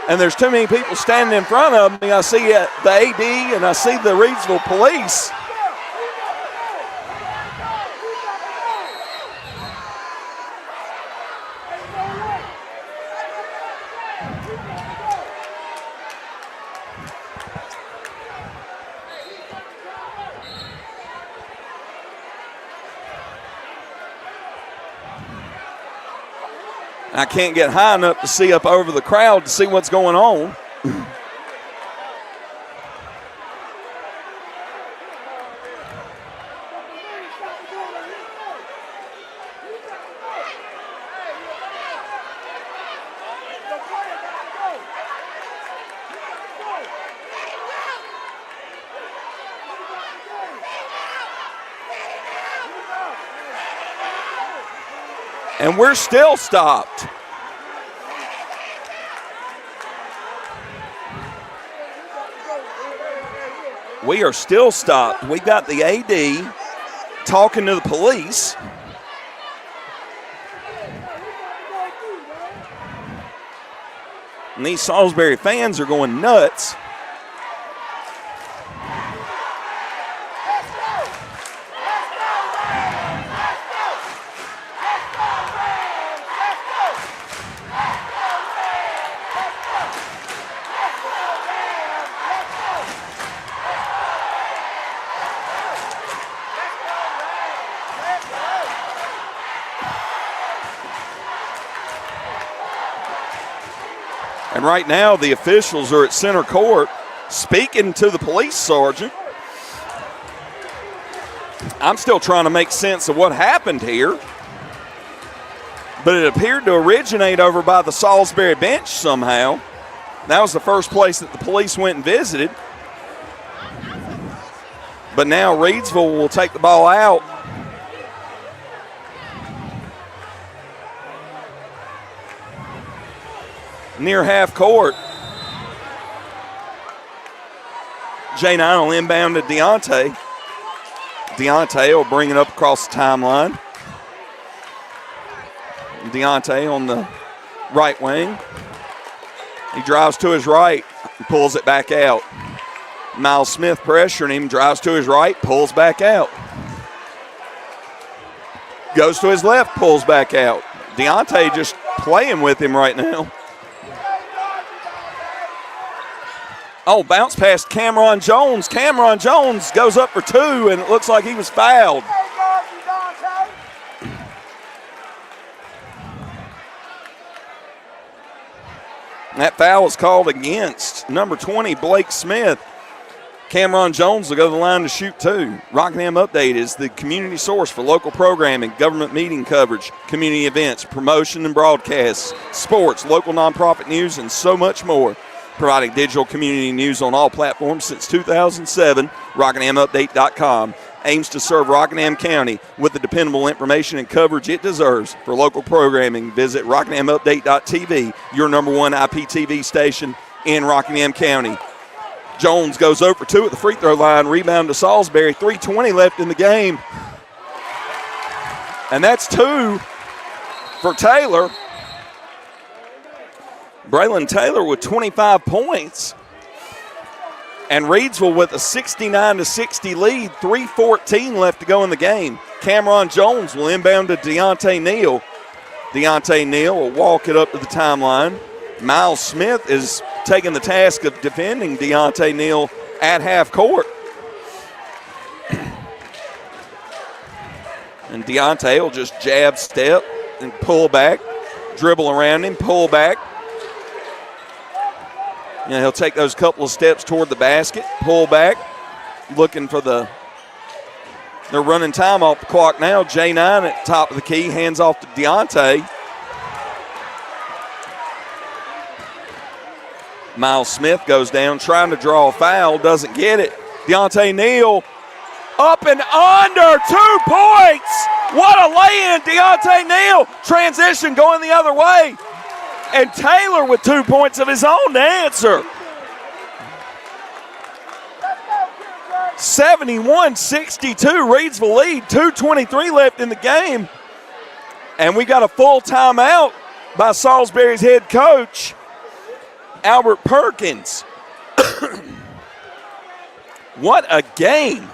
And there's too many people standing in front of me. I see the AD and I see the Reidsville police. I can't get high enough to see up over the crowd to see what's going on. And we're still stopped. We are still stopped. We got the AD talking to the police. And these Salisbury fans are going nuts. And right now, the officials are at center court speaking to the police sergeant. I'm still trying to make sense of what happened here. But it appeared to originate over by the Salisbury bench somehow. That was the first place that the police went and visited. But now Reidsville will take the ball out. Near half court. J9 will inbound to Deontay. Deontay will bring it up across the timeline. Deontay on the right wing. He drives to his right and pulls it back out. Miles Smith pressuring him, drives to his right, pulls back out. Goes to his left, pulls back out. Deontay just playing with him right now. Oh, bounce past Cameron Jones. Cameron Jones goes up for two, and it looks like he was fouled. That foul was called against number 20, Blake Smith. Cameron Jones will go to the line to shoot two. Rockingham Update is the community source for local programming, government meeting coverage, community events, promotion and broadcasts, sports, local nonprofit news, and so much more. Providing digital community news on all platforms since 2007, RockinghamUpdate.com aims to serve Rockingham County with the dependable information and coverage it deserves. For local programming, visit RockinghamUpdate.tv, your number one IPTV station in Rockingham County. Jones goes 0 for 2 at the free throw line. Rebound to Salisbury. 3:20 left in the game. And that's two for Taylor. Braylon Taylor with 25 points. And Reidsville with a 69-60 lead. 3:14 left to go in the game. Cameron Jones will inbound to Deontay Neal. Deontay Neal will walk it up to the timeline. Miles Smith is taking the task of defending Deontay Neal at half court. And Deontay will just jab, step, and pull back, dribble around him, pull back. You know, he'll take those couple of steps toward the basket, pull back, looking for they're running time off the clock now. J9 at the top of the key, hands off to Deontay. Miles Smith goes down, trying to draw a foul, doesn't get it. Deontay Neal up and under, 2 points. What a lay-in, Deontay Neal. Transition going the other way. And Taylor with 2 points of his own to answer. 71-62, Reidsville lead, 2:23 left in the game. And we got a full timeout by Salisbury's head coach, Albert Perkins. What a game.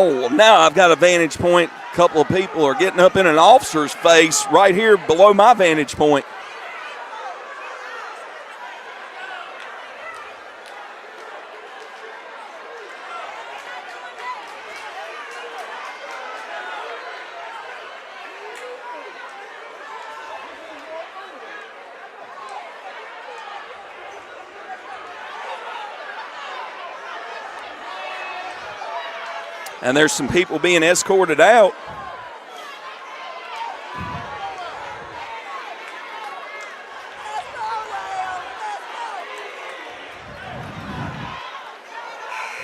Oh, now I've got a vantage point. A couple of people are getting up in an officer's face right here below my vantage point. And there's some people being escorted out.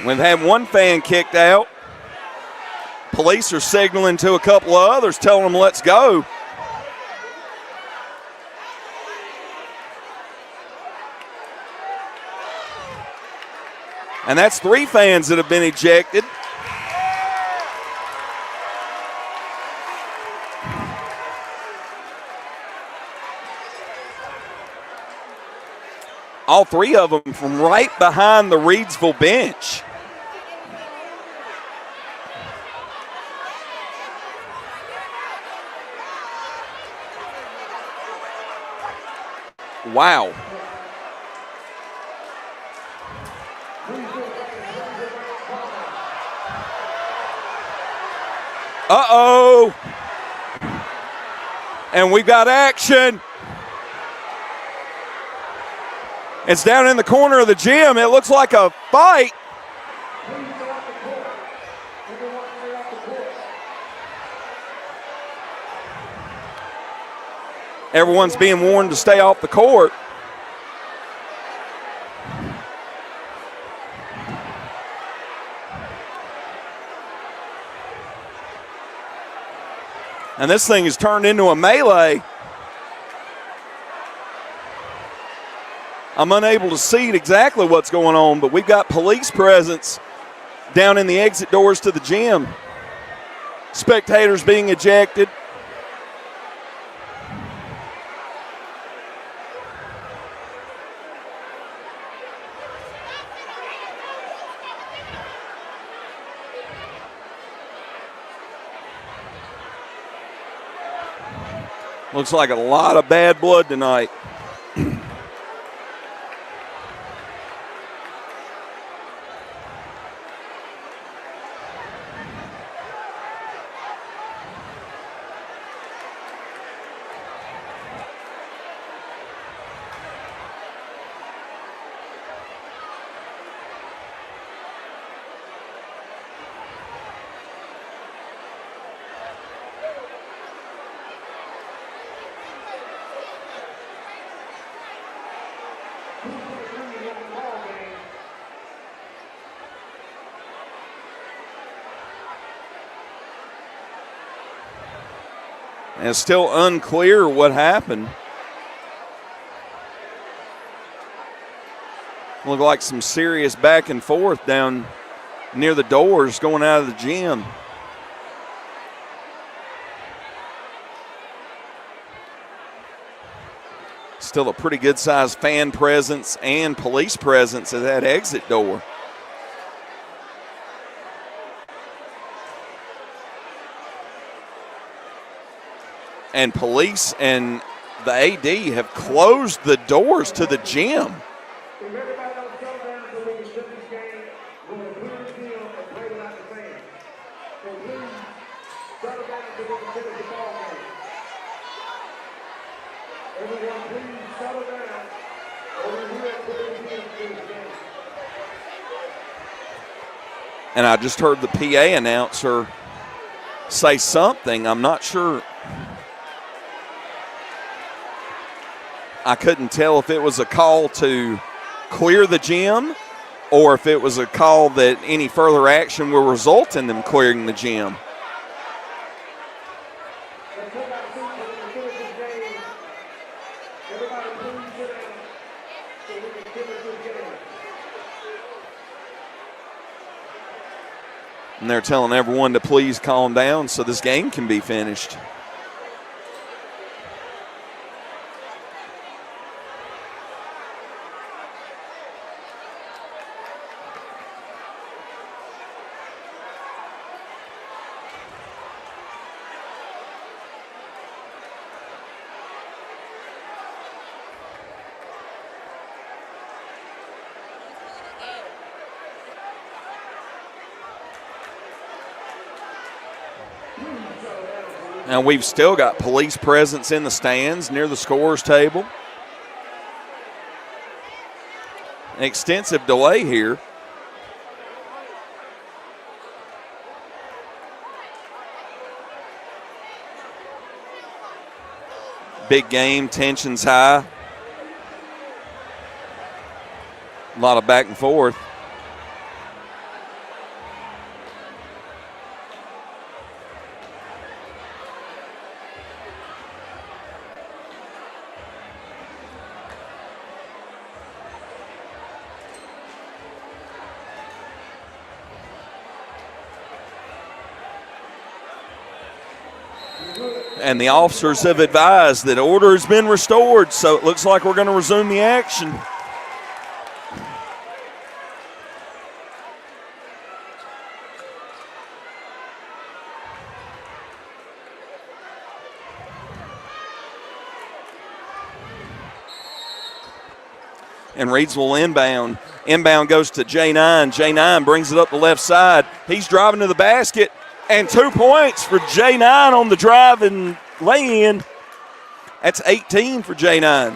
We've had one fan kicked out. Police are signaling to a couple of others, telling them let's go. And that's 3 fans that have been ejected. All 3 of them from right behind the Reidsville bench. Wow. Uh-oh. And we got action. It's down in the corner of the gym. It looks like a fight. Everyone's being warned to stay off the court. And this thing has turned into a melee. I'm unable to see exactly what's going on, but we've got police presence down in the exit doors to the gym. Spectators being ejected. Looks like a lot of bad blood tonight. And it's still unclear what happened. Looked like some serious back and forth down near the doors going out of the gym. Still a pretty good sized fan presence and police presence at that exit door. And police and the AD have closed the doors to the gym. And I just heard the PA announcer say something. I'm not sure. I couldn't tell if it was a call to clear the gym or if it was a call that any further action will result in them clearing the gym. And they're telling everyone to please calm down so this game can be finished. And we've still got police presence in the stands near the scorer's table. An extensive delay here. Big game, tension's high. A lot of back and forth. And the officers have advised that order has been restored, so it looks like we're going to resume the action. And Reidsville inbound. Inbound goes to J9. J9 brings it up the left side. He's driving to the basket. And 2 points for J9 on the drive and lay-in. That's 18 for J9.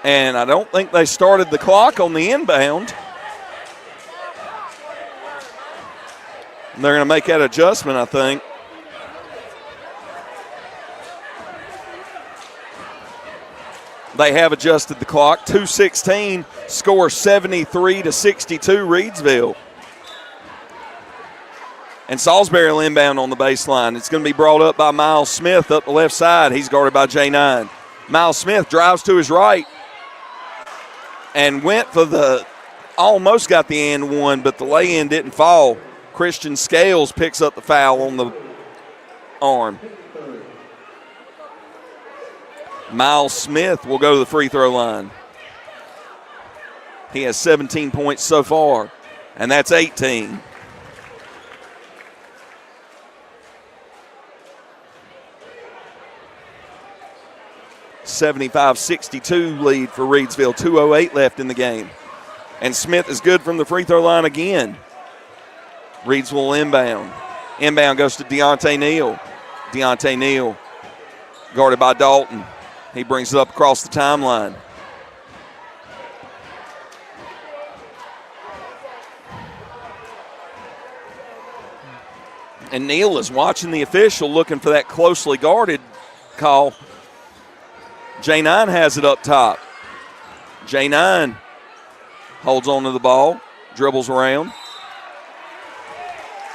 And I don't think they started the clock on the inbound. They're going to make that adjustment, I think. They have adjusted the clock. 2:16, score 73-62 Reidsville. And Salisbury will inbound on the baseline. It's going to be brought up by Miles Smith up the left side. He's guarded by J9. Miles Smith drives to his right and went for almost got the and one, but the lay-in didn't fall. Christian Scales picks up the foul on the arm. Miles Smith will go to the free throw line. He has 17 points so far, and that's 18. (75-62) lead for Reidsville. 2:08 left in the game. And Smith is good from the free throw line again. Reidsville inbound. Inbound goes to Deontay Neal. Deontay Neal guarded by Dalton. He brings it up across the timeline. And Neal is watching the official, looking for that closely guarded call. J9 has it up top. J9 holds on to the ball, dribbles around.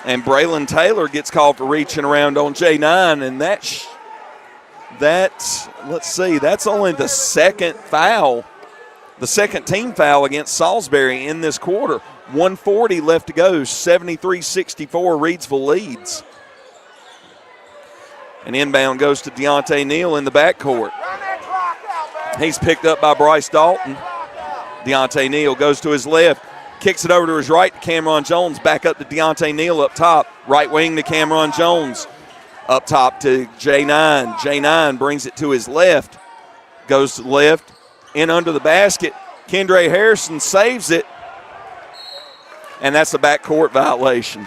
And Braylon Taylor gets called for reaching around on J9, and that's only the second foul, the second team foul against Salisbury in this quarter. 1:40 left to go, 73-64 Reidsville leads. An inbound goes to Deontay Neal in the backcourt. He's picked up by Bryce Dalton. Deontay Neal goes to his left, kicks it over to his right to Cameron Jones, back up to Deontay Neal up top, right wing to Cameron Jones. Up top to J9. J9 brings it to his left. Goes to the left. In under the basket. Kendra Harrison saves it. And that's a backcourt violation.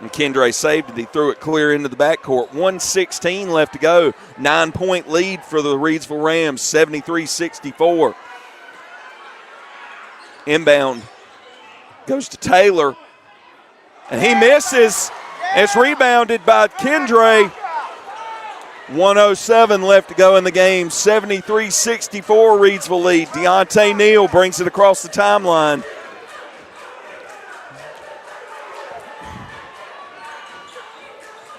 And Kendra saved it. He threw it clear into the backcourt. 1:16 left to go. 9-point lead for the Reidsville Rams. 73-64. Inbound goes to Taylor. And he misses. It's rebounded by Kendra. 1:07 left to go in the game. 73-64 Reidsville lead. Deontay Neal brings it across the timeline.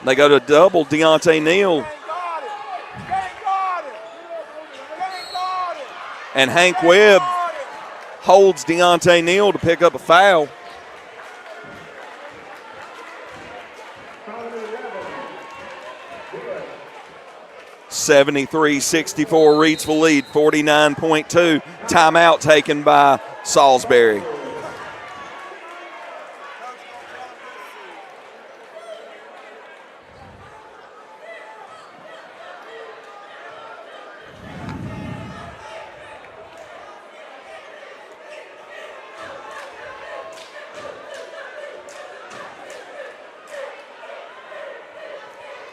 They go to double Deontay Neal. And Hank Webb holds Deontay Neal to pick up a foul. (73-64) Reidsville lead, 49.2. Timeout taken by Salisbury.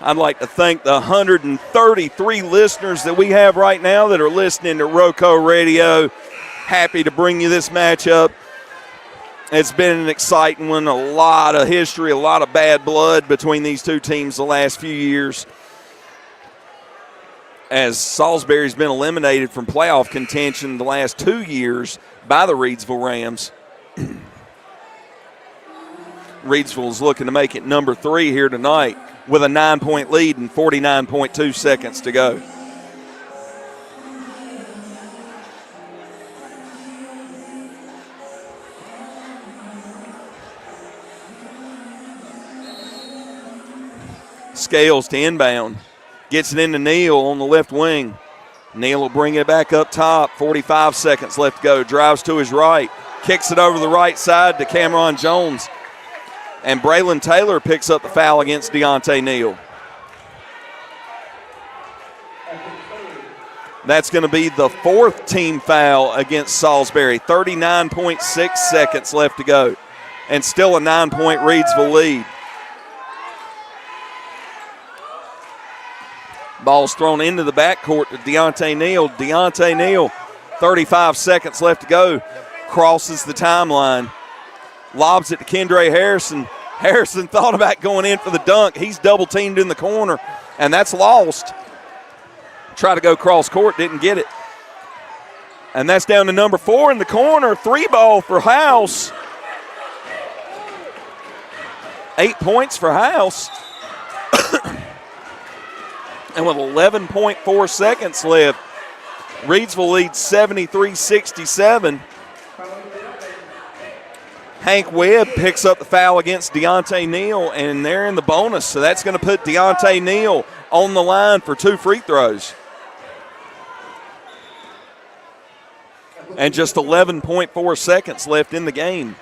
I'd like to thank the 133 listeners that we have right now that are listening to RoCo Radio. Happy to bring you this matchup. It's been an exciting one, a lot of history, a lot of bad blood between these two teams the last few years, as Salisbury's been eliminated from playoff contention the last 2 years by the Reidsville Rams. Reidsville is looking to make it number 3 here tonight with a 9-point lead and 49.2 seconds to go. Scales to inbound. Gets it into Neal on the left wing. Neal will bring it back up top. 45 seconds left to go. Drives to his right. Kicks it over the right side to Cameron Jones. And Braylon Taylor picks up the foul against Deontay Neal. That's going to be the 4th team foul against Salisbury. 39.6 seconds left to go. And still a 9-point Reidsville lead. Ball's thrown into the backcourt to Deontay Neal. Deontay Neal, 35 seconds left to go. Crosses the timeline. Lobs it to Kendra Harrison. Harrison thought about going in for the dunk. He's double teamed in the corner, and that's lost. Try to go cross court, didn't get it. And that's down to number 4 in the corner. 3-ball for House. 8 points for House. And with 11.4 seconds left, Reidsville leads 73-67. Hank Webb picks up the foul against Deontay Neal, and they're in the bonus. So that's going to put Deontay Neal on the line for 2 free throws. And just 11.4 seconds left in the game.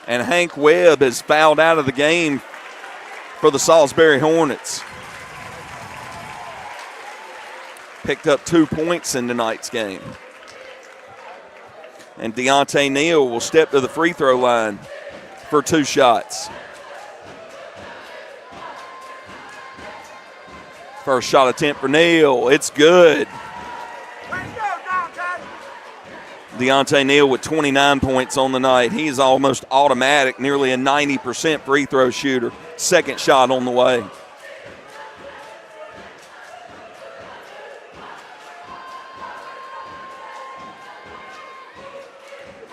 And Hank Webb is fouled out of the game for the Salisbury Hornets. Picked up 2 points in tonight's game. And Deontay Neal will step to the free throw line for 2 shots. First shot attempt for Neal. It's good. Deontay Neal with 29 points on the night. He's almost automatic, nearly a 90% free throw shooter. Second shot on the way.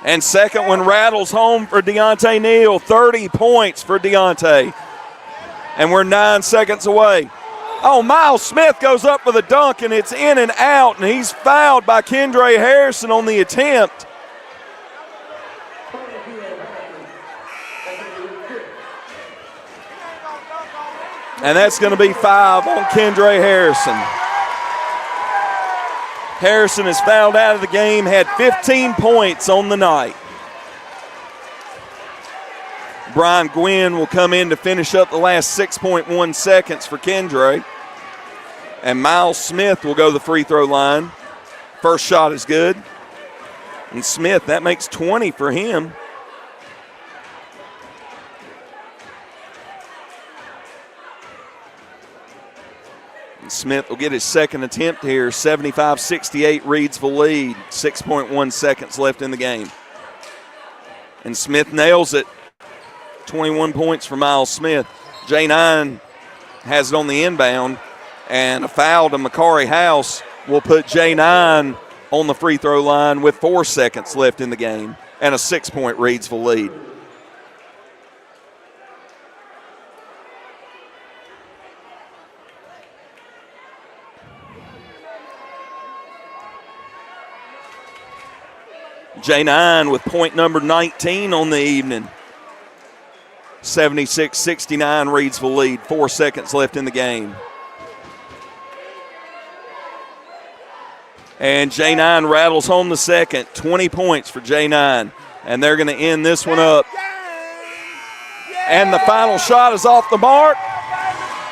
And second one rattles home for Deontay Neal. 30 points for Deontay. And we're 9 seconds away. Oh, Miles Smith goes up for the dunk, and it's in and out, and he's fouled by Kendra Harrison on the attempt. And that's going to be 5 on Kendra Harrison. Harrison is fouled out of the game, had 15 points on the night. Brian Gwynn will come in to finish up the last 6.1 seconds for Kendra. And Miles Smith will go to the free throw line. First shot is good. And Smith, that makes 20 for him. And Smith will get his second attempt here. 75-68 Reidsville lead. 6.1 seconds left in the game. And Smith nails it. 21 points for Miles Smith. J9 has it on the inbound, and a foul to Makari House will put J9 on the free throw line with 4 seconds left in the game and a 6-point Reidsville lead. J9 with point number 19 on the evening. 76-69 Reidsville lead. 4 seconds left in the game. And J9 rattles home the second. 20 points for J9. And they're going to end this one up. And the final shot is off the mark.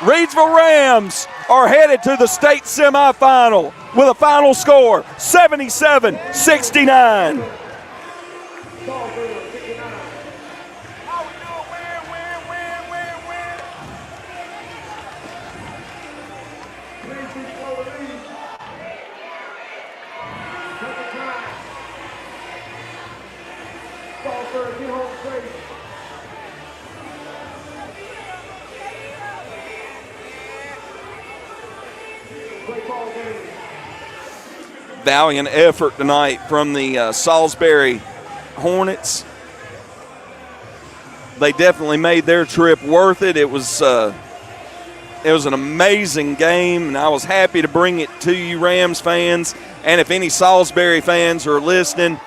Reidsville Rams are headed to the state semifinal with a final score 77-69. Valiant effort tonight from the Salisbury Hornets. They definitely made their trip worth it. It was an amazing game, and I was happy to bring it to you, Rams fans. And if any Salisbury fans are listening,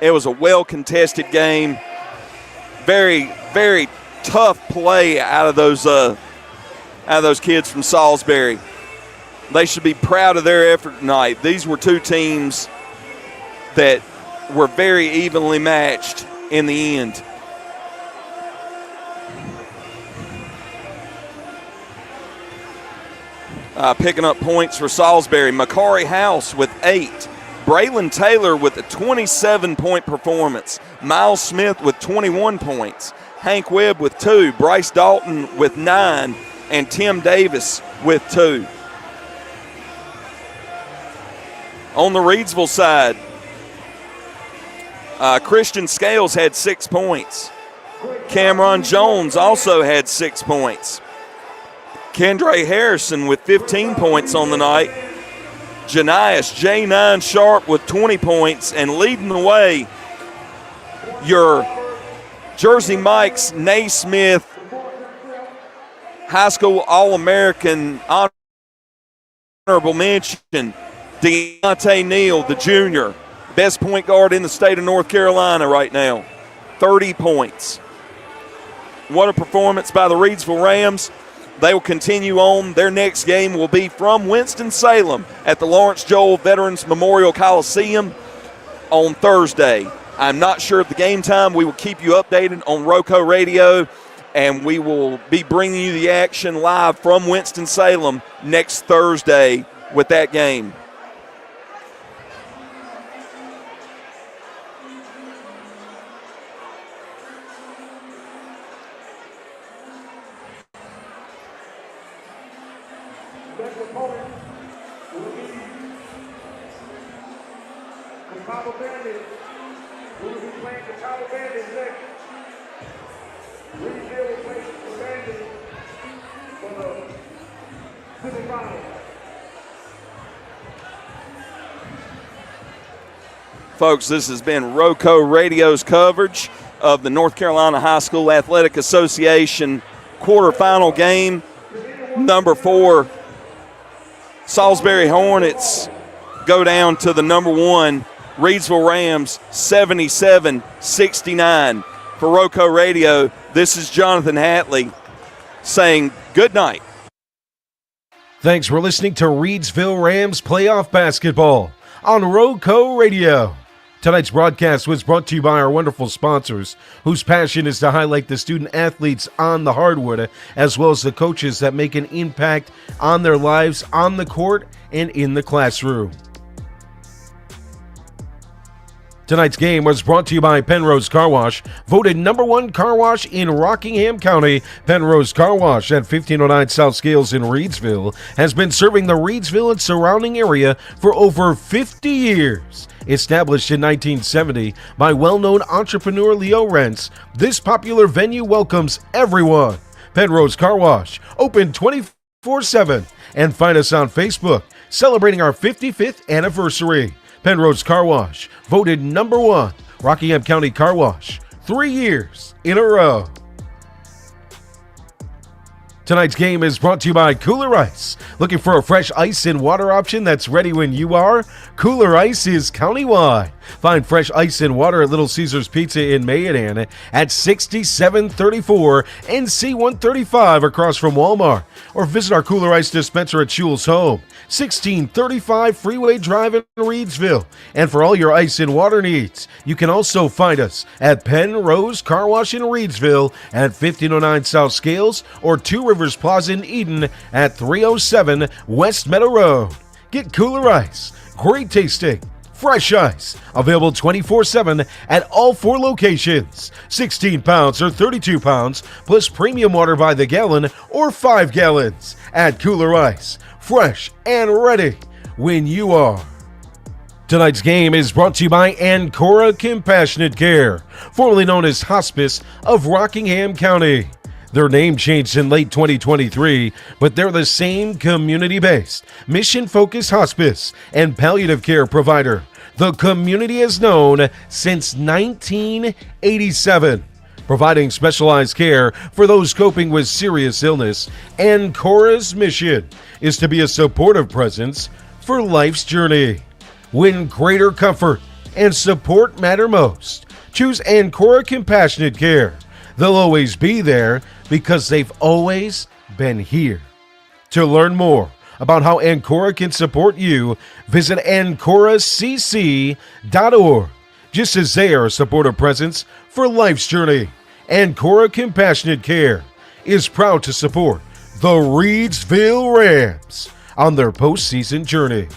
it was a well-contested game. Very, very tough play out of those kids from Salisbury. They should be proud of their effort tonight. These were two teams that were very evenly matched in the end. Picking up points for Salisbury, Macari House with 8. Braylon Taylor with a 27-point performance. Miles Smith with 21 points. Hank Webb with 2. Bryce Dalton with 9. And Tim Davis with 2. On the Reidsville side, Christian Scales had 6 points. Cameron Jones also had 6 points. Kendra Harrison with 15 points on the night. Janias J9 Sharp with 20 points. And leading the way, your Jersey Mike's Naismith High School All-American honorable mention, Deontay Neal, the junior, best point guard in the state of North Carolina right now, 30 points. What a performance by the Reidsville Rams. They will continue on. Their next game will be from Winston-Salem at the Lawrence Joel Veterans Memorial Coliseum on Thursday. I'm not sure of the game time. We will keep you updated on RoCo Radio, and we will be bringing you the action live from Winston-Salem next Thursday with that game. Folks, this has been RoCo Radio's coverage of the North Carolina High School Athletic Association quarterfinal game. Number 4, Salisbury Hornets go down to the number 1, Reidsville Rams, 77-69. For RoCo Radio, this is Jonathan Hatley saying good night. Thanks for listening to Reidsville Rams playoff basketball on RoCo Radio. Tonight's broadcast was brought to you by our wonderful sponsors, whose passion is to highlight the student athletes on the hardwood, as well as the coaches that make an impact on their lives on the court and in the classroom. Tonight's game was brought to you by Pennrose Carwash, voted number 1 car wash in Rockingham County. Pennrose Carwash at 1509 South Scales in Reidsville has been serving the Reidsville and surrounding area for over 50 years. Established in 1970 by well-known entrepreneur Leo Rentz, this popular venue welcomes everyone. Pennrose Carwash, open 24/7, and find us on Facebook, celebrating our 55th anniversary. Pennrose Carwash, voted number 1 Rockingham County Car Wash, 3 years in a row. Tonight's game is brought to you by Kooler Ice. Looking for a fresh ice and water option that's ready when you are? Kooler Ice is countywide. Find fresh ice and water at Little Caesars Pizza in Mayodan at 6734 NC 135 across from Walmart. Or visit our Kooler Ice dispenser at Shule's Home, 1635 Freeway Drive in Reidsville. And for all your ice and water needs, you can also find us at Pennrose Carwash in Reidsville at 1509 South Scales or Two Rivers Rivers Plaza in Eden at 307 West Meadow Road. Get Kooler Ice, great tasting, fresh ice, available 24/7 at all 4 locations. 16 pounds or 32 pounds, plus premium water by the gallon or 5 gallons. Add Kooler Ice, fresh and ready when you are. Tonight's game is brought to you by Ancora Compassionate Care, formerly known as Hospice of Rockingham County. Their name changed in late 2023, but they're the same community-based, mission-focused hospice and palliative care provider the community has known since 1987. Providing specialized care for those coping with serious illness, Ancora's mission is to be a supportive presence for life's journey. When greater comfort and support matter most, choose Ancora Compassionate Care. They'll always be there because they've always been here. To learn more about how Ancora can support you, visit AncoraCC.org. Just as they are a supportive presence for life's journey, Ancora Compassionate Care is proud to support the Reidsville Rams on their postseason journey.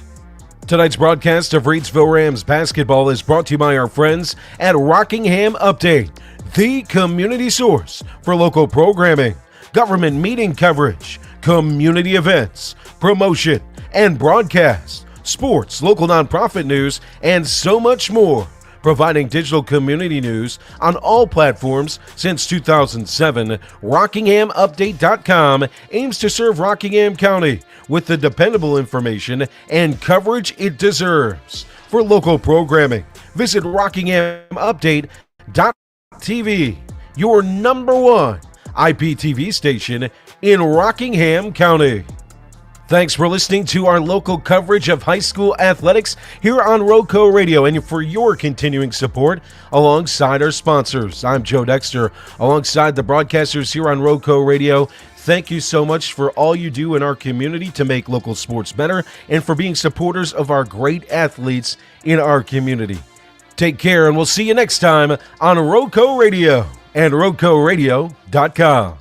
Tonight's broadcast of Reidsville Rams basketball is brought to you by our friends at Rockingham Update, the community source for local programming, government meeting coverage, community events, promotion and broadcast, sports, local nonprofit news, and so much more. Providing digital community news on all platforms since 2007, RockinghamUpdate.com aims to serve Rockingham County with the dependable information and coverage it deserves. For local programming, visit RockinghamUpdate.tv, your #1 IPTV station in Rockingham County. Thanks for listening to our local coverage of high school athletics here on RoCo Radio and for your continuing support alongside our sponsors. I'm Joe Dexter, alongside the broadcasters here on RoCo Radio. Thank you so much for all you do in our community to make local sports better and for being supporters of our great athletes in our community. Take care, and we'll see you next time on RoCo Radio and RoCoRadio.com.